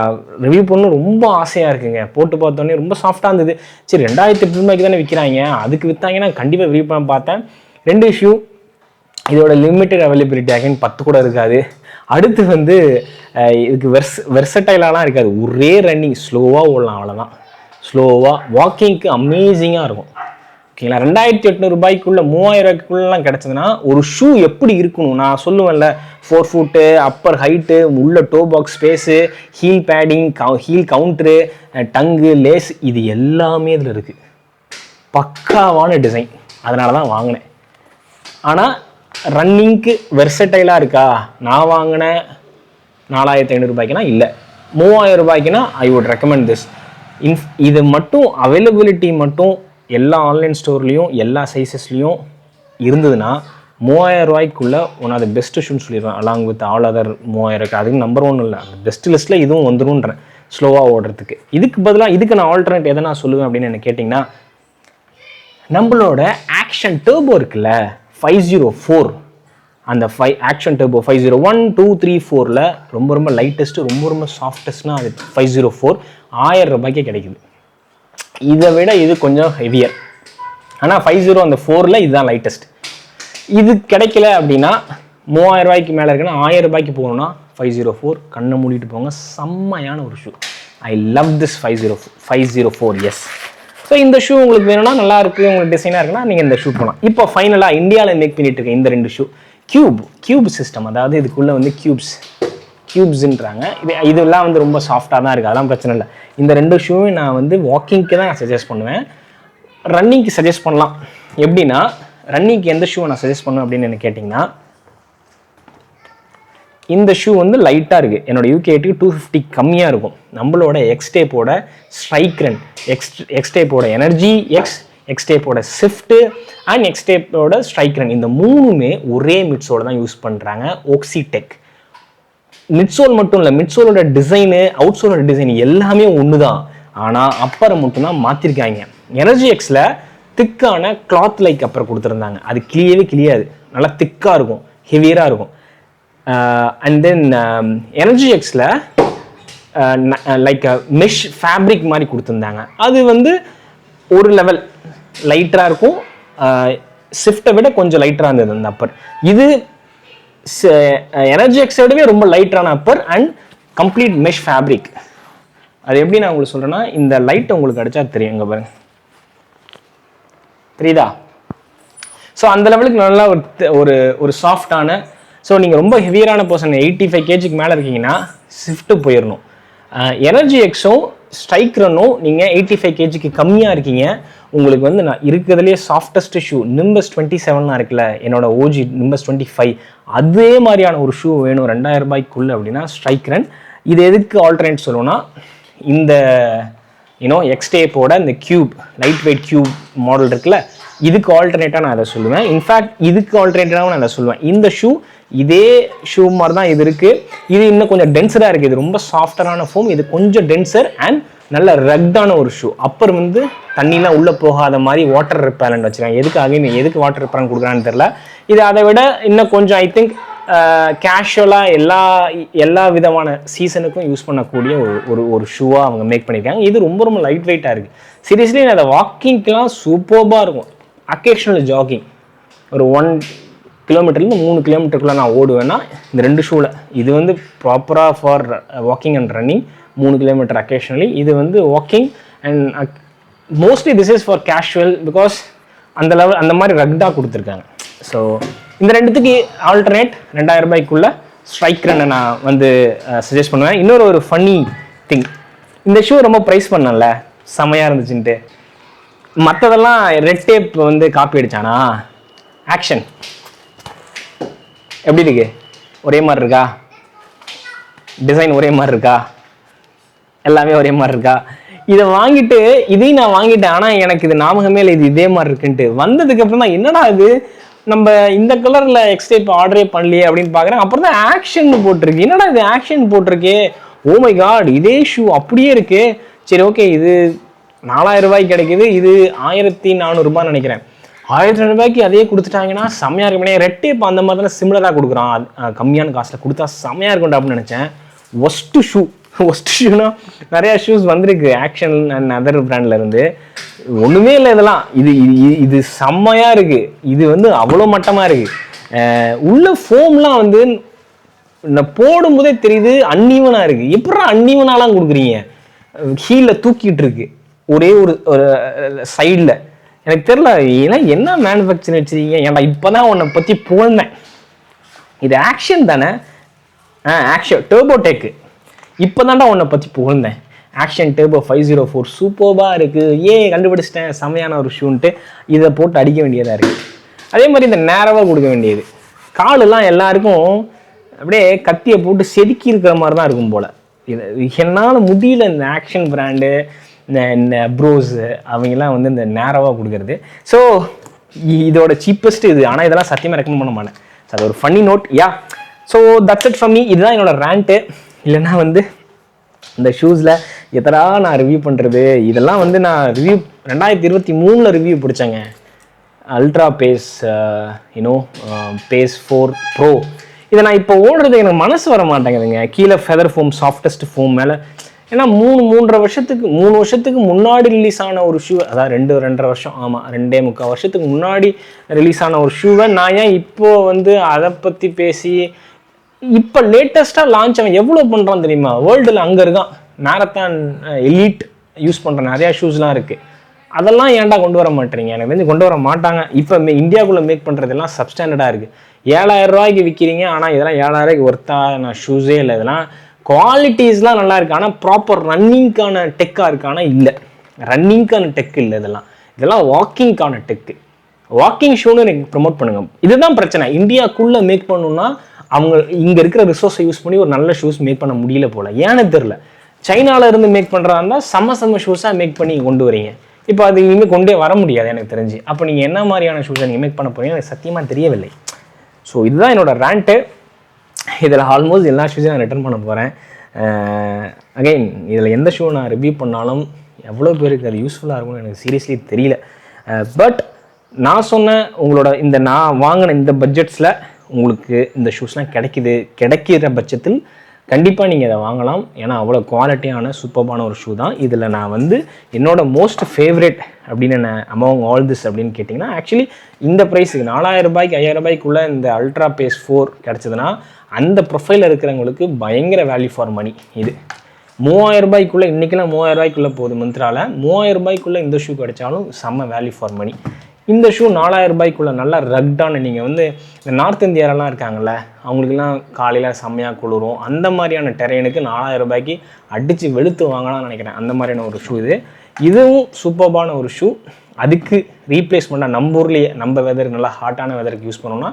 ரிவ்யூ பண்ண ரொம்ப ஆசையாக இருக்குங்க. போட்டு பார்த்தோன்னே ரொம்ப சாஃப்டாக இருந்தது. சரி 2800 ரூபாய்க்கு தானே விற்கிறாங்க, அதுக்கு விற்றாங்கன்னா கண்டிப்பாக ரிவ்யூ பண்ண பார்த்தேன். 2 ஷூ, இதோட லிமிட்டட் அவைலபிலிட்டி ஆகின்னு 10 கூட இருக்காது. அடுத்து வந்து இதுக்கு வெர்சடைலாலாம் இருக்காது, ஒரே ரன்னிங், ஸ்லோவாக ஓடலாம், அவ்வளோதான். ஸ்லோவாக வாக்கிங்க்கு அமேசிங்காக இருக்கும். ஓகேங்களா? 2800 ரூபாய்க்குள்ள 3000 ரூபாய்க்குள்ளலாம் கிடச்சதுன்னா ஒரு ஷூ எப்படி இருக்கணும் நான் சொல்லுவேன்ல. 4 ஃபுட்டு, அப்பர் ஹைட்டு, உள்ள toe box space, heel padding, heel counter, tongue, lace, இது எல்லாமே இதில் இருக்குது. பக்காவான டிசைன். அதனால தான் வாங்கினேன். ஆனால் ரன்னிங்க்கு வெர்சடைலாக இருக்கா? நான் வாங்கின 4500 ரூபாய்க்குனா இல்லை, 3000 ரூபாய்க்குனா ஐ வுட் ரெக்கமெண்ட் திஸ். இது மட்டும் அவைலபிலிட்டி மட்டும் எல்லா ஆன்லைன் ஸ்டோர்லேயும் எல்லா சைஸஸ்லேயும் இருந்ததுன்னா 3000 ரூபாய்க்குள்ளே ஒன் ஆஃப் த பெஸ்ட் ஷூன்னு சொல்லிடுவேன். Along with all other 3000. அதுக்கு நம்பர் 1 இல்லை, அந்த பெஸ்ட் லிஸ்ட்டில் இதுவும் வந்துருன்றேன் ஸ்லோவாக ஓடுறதுக்கு. இதுக்கு பதிலாக இதுக்கு நான் ஆல்டர்னேட் எதை நான் சொல்லுவேன் அப்படின்னு என்ன கேட்டிங்கன்னா, நம்மளோட ஆக்ஷன் டர்போ இருக்குல்ல 504, அந்த ஆக்ஷன் டர்போ 501, 2, 3, 4ல் ரொம்ப லைட்டஸ்ட்டு ரொம்ப சாஃப்டஸ்ட்னா அது 504 1000 ரூபாய்க்கே கிடைக்குது. இதை விட இது கொஞ்சம் ஹெவியர். ஆனால் 50 அந்த 4ல் இதுதான் லைட்டஸ்ட். இது கிடைக்கல அப்படின்னா 3000 ரூபாய்க்கு மேலே இருக்குன்னா 1000 ரூபாய்க்கு போகணுன்னா 504 கண்ணை மூடிட்டு போங்க. செம்மையான ஒரு shoe. I love this 504. Yes. So இந்த ஷூ உங்களுக்கு வேணும்னா நல்லா இருக்குது, உங்களுக்கு டிசைனாக இருக்குன்னா நீங்கள் இந்த ஷூ போகலாம். இப்போ ஃபைனலாக இந்தியாவில் மேக் பண்ணிட்டு இருக்க இந்த 2 ஷூ கியூப் சிஸ்டம், அதாவது இதுக்குள்ளே வந்து கியூப்ஸ்ன்றாங்க. இதெல்லாம் வந்து ரொம்ப சாஃப்டாக தான் இருக்குது, அதெல்லாம் பிரச்சனை இல்லை. இந்த 2 ஷூவும் நான் வந்து வாக்கிங்க்கு தான் நான் சஜஸ்ட் பண்ணுவேன். ரன்னிங்க்கு சஜஸ்ட் பண்ணலாம். எப்படின்னா ரன்னிங்க்கு எந்த ஷூவை நான் சஜஸ்ட் பண்ணுவேன் அப்படின்னு என்ன கேட்டிங்கன்னா, இந்த ஷூ வந்து லைட்டாக இருக்குது. என்னோட யூகேட்டுக்கு 250 கம்மியாக இருக்கும். நம்மளோட எக்ஸ்டேப்போட ஸ்ட்ரைக் ரன், எக்ஸ்டேப்போட எனர்ஜி எக்ஸ்டேப்போட ஸ்விஃப்ட் அண்ட் எக்ஸ்டேப்போட ஸ்ட்ரைக் ரன், இந்த 3மே ஒரே மிட்ஸோட தான் யூஸ் பண்ணுறாங்க. ஓக்சிடெக் மிட்சோல் மட்டும் இல்லை, மிட்சோலோட டிசைனு அவுட்சோலோட டிசைன் எல்லாமே ஒன்று தான். ஆனால் அப்பரை மட்டும்தான் மாற்றிருக்காங்க. எனர்ஜி எக்ஸில் திக்கான கிளாத் லைக் அப்பரை கொடுத்துருந்தாங்க. அது கிளியாது, நல்லா திக்காக இருக்கும், ஹெவியராக இருக்கும். அண்ட் தென் எனர்ஜி எக்ஸில் லைக் மெஷ் ஃபேப்ரிக் மாதிரி கொடுத்துருந்தாங்க. அது வந்து ஒரு லெவல் லைட்டராக இருக்கும், ஸ்விஃப்ட்டை விட கொஞ்சம் லைட்டராக இருந்தது அந்த அப்பர். இது எனர்ஜி எக்ஸோடவே ரொம்ப லைட்டான upper and complete mesh fabric. அது எப்படி நான் உங்களுக்கு சொல்கிறேன்னா, இந்த லைட் உங்களுக்கு அடிச்சா தெரியும், இங்கே பாருங்க, தெரியுதா? ஸோ அந்த லெவலுக்கு நல்லா ஒரு சாஃப்டான. ஸோ நீங்கள் ரொம்ப ஹெவியரான பர்சன் 85 kgக்கு மேலே இருக்கீங்கன்னா ஸ்விஃப்ட்டு போயிடணும். எனர்ஜி எக்ஸும் ஸ்ட்ரைக் ரன்னும் நீங்கள் 85 kgக்கு கம்மியாக இருக்கீங்க, உங்களுக்கு வந்து நான் இருக்கிறதுலே சாஃப்டஸ்ட் ஷூ நிம்பஸ் 27 இருக்குல்ல, என்னோட ஓஜி நிம்பஸ் 25, அதே மாதிரியான ஒரு ஷூ வேணும் 2000 ரூபாய்க்குள்ள அப்படின்னா ஸ்ட்ரைக் ரன். இது எதுக்கு ஆல்டர்னேட் சொல்லுவோம்னா, இந்த எக்ஸ்டேப்போட இந்த லைட் வெயிட் கியூப் மாடல் இருக்குல்ல, இதுக்கு ஆல்டர்னேட்டாக நான் அதை சொல்லுவேன். இன்ஃபேக்ட் இதுக்கு ஆல்டர்னேட்டாகவும் நான் அதை சொல்லுவேன். இந்த ஷூ இதே ஷூ மாதிரி தான் இது இருக்குது. இது இன்னும் கொஞ்சம் டென்சராக இருக்குது. இது ரொம்ப சாஃப்டரான ஃபோம், இது கொஞ்சம் டென்சர் அண்ட் நல்ல ரக்டான ஒரு ஷூ. அப்பர் வந்து தண்ணிலாம் உள்ளே போகாத மாதிரி வாட்டர் ரெப்பலண்ட் வச்சுருக்காங்க. எதுக்கு வாட்டர் ரெப்பலண்ட் கொடுக்குறான்னு தெரியல. இது அதை விட இன்னும் கொஞ்சம் ஐ திங்க் கேஷுவலாக எல்லா விதமான சீசனுக்கும் யூஸ் பண்ணக்கூடிய ஒரு ஷூவாக அவங்க மேக் பண்ணியிருக்காங்க. இது ரொம்ப லைட் வெயிட்டாக இருக்குது. சீரியஸ்லி அதை வாக்கிங்க்கெலாம் சூப்பர்பாக இருக்கும். அக்கேஷனல் ஜாகிங் ஒரு 1 கிலோமீட்டர்லேருந்து 3 கிலோமீட்டருக்குள்ளே நான் ஓடுவேன்னா இந்த 2 ஷூவில், இது வந்து ப்ராப்பராக for walking and running 3 kilometre occasionally. இது வந்து walking and mostly this is for casual because அந்த லெவல் அந்த மாதிரி ரக்டாக கொடுத்துருக்காங்க. ஸோ இந்த 2த்துக்கு ஆல்டர்னேட் 2000 ரூபாய்க்குள்ள ஸ்ட்ரைக் ரன்னை நான் வந்து சஜஸ்ட் பண்ணுவேன். இன்னொரு ஃபன்னி திங், இந்த ஷூ ரொம்ப ப்ரைஸ் பண்ணல, செமையாக இருந்துச்சுன்ட்டு. மற்றதெல்லாம் ரெட் டேப் வந்து காப்பி அடித்தானா, ஆக்ஷன் எப்படி இருக்கு? ஒரே மாதிரி இருக்கா? டிசைன் ஒரே மாதிரி இருக்கா? எல்லாமே ஒரே மாதிரி இருக்கா? இதை வாங்கிட்டு இதையும் நான் வாங்கிட்டேன், ஆனால் எனக்கு இது ஞாபகமே இல்லை இது இதே மாதிரி இருக்குன்ட்டு. வந்ததுக்கப்புறம் தான் என்னடா இது, நம்ம இந்த கலரில் எக்ஸ்டேப் ஆர்டரே பண்ணலையே அப்படின்னு பார்க்குறேன். அப்புறம் தான் ஆக்ஷன் போட்டிருக்கு. என்னடா இது ஆக்ஷன் போட்டிருக்கே, ஓ மை காட், இதே ஷூ அப்படியே இருக்கு. சரி ஓகே, இது 4000 ரூபாய்க்கு கிடைக்குது, இது 1400 ரூபான்னு நினைக்கிறேன். 1200 ரூபாய்க்கு அதே கொடுத்துட்டாங்கன்னா செம்மையாக இருக்கும். ரெட் டேப் அந்த மாதிரி தானே சிமிலராக கொடுக்குறான், கம்மியான காசில் கொடுத்தா செம்மையாக இருக்கும் அப்படின்னு நினச்சேன். ஒஸ்ட்டு ஷூனா நிறையா ஷூஸ் வந்திருக்கு ஆக்ஷன் அண்ட் அதர் பிராண்ட்லேருந்து, ஒன்றுமே இல்லை இதெல்லாம். இது செம்மையாக இருக்குது. இது வந்து அவ்வளோ மட்டமாக இருக்குது. உள்ள ஃபோம்லாம் வந்து போடும்போதே தெரியுது அன்ஈவனாக இருக்குது. எப்படா அன்ஈவனாலாம் கொடுக்குறீங்க? ஹீலில் தூக்கிட்டு இருக்கு ஒரே ஒரு சைடில். எனக்கு தெரியல ஏன்னா என்ன மேனுஃபேக்சர் வச்சுருக்கீங்க. ஏன்டா இப்போ தான் உன்னை பற்றி புகழ்ந்தேன். இது ஆக்ஷன் தானே, ஆக்ஷன் டர்போடெக்கு. இப்போ தான்டா உன்னை பற்றி புகழ்ந்தேன். ஆக்ஷன் டர்போ 504 சூப்பராக இருக்குது, கண்டுபிடிச்சிட்டேன் செமையான ஒரு ஷூன்ட்டு இதை போட்டு அடிக்க வேண்டியதாக இருக்குது. அதே மாதிரி இந்த நேரவாக கொடுக்க வேண்டியது, காலெல்லாம் எல்லாருக்கும் அப்படியே கத்தியை போட்டு செதுக்கி இருக்கிற மாதிரி தான் இருக்கும் போல். இது என்னால் முடியல. இந்த ஆக்ஷன் பிராண்டு இந்த ப்ரோஸு அவங்கெல்லாம் வந்து இந்த நேரவாக கொடுக்குறது. ஸோ இதோட சீப்பஸ்ட் இது. ஆனால் இதெல்லாம் சத்தியமாக ரெக்கமெண்ட் பண்ண மாட்டேன். ஸோ அது ஒரு funny note. So that's it for me. இதுதான் என்னோட ரேண்ட்டு. இல்லைன்னா வந்து இந்த ஷூஸில் எத்தனா நான் ரிவ்யூ பண்ணுறது, இதெல்லாம் வந்து நான் ரிவ்யூ 2023 ரிவ்யூ பிடிச்சேங்க. Ultra pace pace 4 pro. இதை நான் இப்போ ஓடுறது எனக்கு மனசு வர மாட்டேங்குதுங்க. கீழே ஃபெதர் ஃபோம், சாஃப்டஸ்ட் ஃபோம் மேலே. ஏன்னா 3 வருஷத்துக்கு முன்னாடி ரிலீஸ் ஆன ஒரு ஷூ, அதான் 2.5 வருஷம், ஆமாம் 2.25 வருஷத்துக்கு முன்னாடி ரிலீஸ் ஆன ஒரு ஷூவை நான் ஏன் இப்போது வந்து அதை பற்றி பேசி, இப்போ லேட்டஸ்ட்டாக லான்ச் அவன் எவ்வளோ பண்ணுறான் தெரியுமா? வேர்ல்டில் அங்கே இருக்கான். மேரத்தான் எலீட் யூஸ் பண்ணுற நிறையா ஷூஸ்லாம் இருக்குது. அதெல்லாம் ஏன்டா கொண்டு வர மாட்டேறீங்க? எனக்கு வந்து கொண்டு வர மாட்டாங்க. இப்போ இந்தியாவுக்குள்ளே மேக் பண்ணுறதெல்லாம் சப்ஸ்டாண்டர்டாக இருக்குது. 7,000 ரூபாய்க்கு விற்கிறீங்க, ஆனால் இதெல்லாம் 7,000 ரூபாய்க்கு ஒர்த்தான ஷூஸே இல்லை. இதெல்லாம் குவாலிட்டிஸ்லாம் நல்லா இருக்குது, ஆனால் ப்ராப்பர் ரன்னிங்க்கான டெக்காக இருக்குது. ஆனால் இல்லை, ரன்னிங்க்கான டெக் இல்லை. இதெல்லாம் வாக்கிங்க்கான டெக்கு. வாக்கிங் ஷூன்னு எனக்கு ப்ரொமோட் பண்ணுங்க. இதுதான் பிரச்சனை. இந்தியாவுக்குள்ளே மேக் பண்ணணுன்னா அவங்க இங்கே இருக்கிற ரிசோர்ஸை யூஸ் பண்ணி ஒரு நல்ல ஷூஸ் மேக் பண்ண முடியல போல். ஏன்னு தெரில. சைனாவில் இருந்து மேக் பண்ணுறதா இருந்தால் செம்ம ஷூஸாக மேக் பண்ணி கொண்டு வரீங்க. இப்போ அது இனிமேல் கொண்டே வர முடியாது எனக்கு தெரிஞ்சு. அப்போ நீங்கள் என்ன மாதிரியான ஷூஸை நீங்கள் மேக் பண்ண போகிறீங்க எனக்கு சத்தியமாக தெரியவில்லை. ஸோ இதுதான் என்னோடய ரேண்ட்டு. இதில் ஆல்மோஸ்ட் எல்லா ஷூஸையும் நான் ரிட்டர்ன் பண்ண போகிறேன். அகைன் இதில் எந்த ஷூ நான் ரிவ்யூ பண்ணாலும் எவ்வளோ பேருக்கு அது யூஸ்ஃபுல்லாக இருக்கும்னு எனக்கு சீரியஸ்லி தெரியல. பட் நான் சொன்ன உங்களோட நான் வாங்கின இந்த பட்ஜெட்ஸில் உங்களுக்கு இந்த ஷூஸ்லாம் கிடைக்கிற பட்சத்தில் கண்டிப்பாக நீங்கள் இதை வாங்கலாம். ஏன்னா அவ்வளோ குவாலிட்டியான சூப்பர்பான ஒரு ஷூ தான். இதில் நான் வந்து என்னோட மோஸ்ட் ஃபேவரட் அப்படின்னு என்ன அமௌங் ஆல் திஸ் அப்படின்னு கேட்டிங்கன்னா, ஆக்சுவலி இந்த ப்ரைஸுக்கு 4,000 ரூபாய்க்கு 5,000 ரூபாய்க்குள்ளே இந்த அல்ட்ரா பேஸ் 4 கிடச்சிதுன்னா அந்த ப்ரொஃபைலில் இருக்கிறவங்களுக்கு பயங்கர வேல்யூ ஃபார் மணி. இது 3,000 ரூபாய்க்குள்ளே, இன்றைக்கெல்லாம் 3,000 ரூபாய்க்குள்ளே போகுது மிந்த்ராவில். 3,000 ரூபாய்க்குள்ளே இந்த ஷூ கிடைச்சாலும் செம்ம வேல்யூ ஃபார் மணி. இந்த ஷூ 4,000 ரூபாய்க்குள்ளே நல்லா ரக்டான, நீங்கள் வந்து இந்த நார்த் இந்தியாவிலலாம் இருக்காங்கல்ல, அவங்களுக்குலாம் காலையில் செம்மையாக குளிரும். அந்த மாதிரியான டெரெயினுக்கு 4,000 ரூபாய்க்கு அடித்து வெளுத்து வாங்கலாம்னு நினைக்கிறேன். அந்த மாதிரியான ஒரு ஷூ இதுவும் சூப்பர்பான ஒரு ஷூ. அதுக்கு ரீப்ளேஸ்மெண்ட்டாக நம்ம ஊர்லேயே நம்ம வெதருக்கு நல்லா ஹாட்டான வெதருக்கு யூஸ் பண்ணோம்னா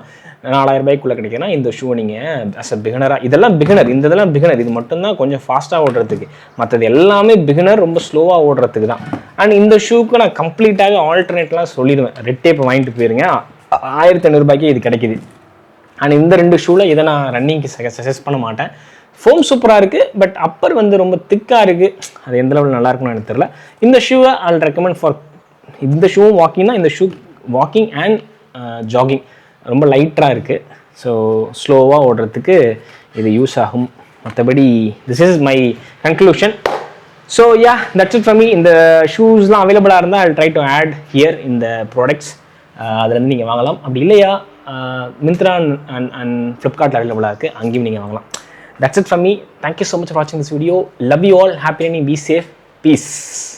4,000 ரூபாய்க்குள்ளே கிடைக்குன்னா இந்த ஷூவை நீங்கள் அஸ் அ பிகினராக, இதெல்லாம் பிகினர், இது மட்டும்தான் கொஞ்சம் ஃபாஸ்ட்டாக ஓடுறதுக்கு. மற்றது எல்லாமே பிகினர், ரொம்ப ஸ்லோவாக ஓடுறதுக்கு தான். அண்ட் இந்த ஷூக்கு நான் கம்ப்ளீட்டாக ஆல்டர்னேட்லாம் சொல்லிடுவேன். ரெட் டேப் வாங்கிட்டு போயிருங்க, 1,500 ரூபாய்க்கு இது கிடைக்கிது. அண்ட் இந்த 2 ஷூவில் இதை நான் ரன்னிங்க்கு சஜஸ்ட் பண்ண மாட்டேன். ஃபோம் சூப்பராக இருக்குது, பட் அப்பர் வந்து ரொம்ப திக்காக இருக்குது. அது எந்த லெவலில் நல்லா இருக்குன்னு எனக்கு தெரியல. இந்த ஷூவை ஐ ரெக்கமெண்ட் ஃபார், இந்த ஷூவும் வாக்கிங்னா இந்த ஷூ வாக்கிங் அண்ட் ஜாகிங் ரொம்ப லைட்டாக இருக்குது. ஸோ ஸ்லோவாக ஓடுறதுக்கு இது யூஸ் ஆகும். மற்றபடி this is my conclusion. So that's it for me. இந்த ஷூஸ்லாம் அவைலபிளாக இருந்தால் I try to add here இந்த ப்ராடக்ட்ஸ். அதுலேருந்து நீங்கள் வாங்கலாம். அப்படி இல்லையா மிந்த்ரா அண்ட் ஃப்ளிப்கார்ட்டில் அவைலபிளாக இருக்குது, அங்கேயும் நீங்கள் வாங்கலாம். That's it from me. Thank you so much for watching this video. Love you all. Happy learning. Be safe. Peace.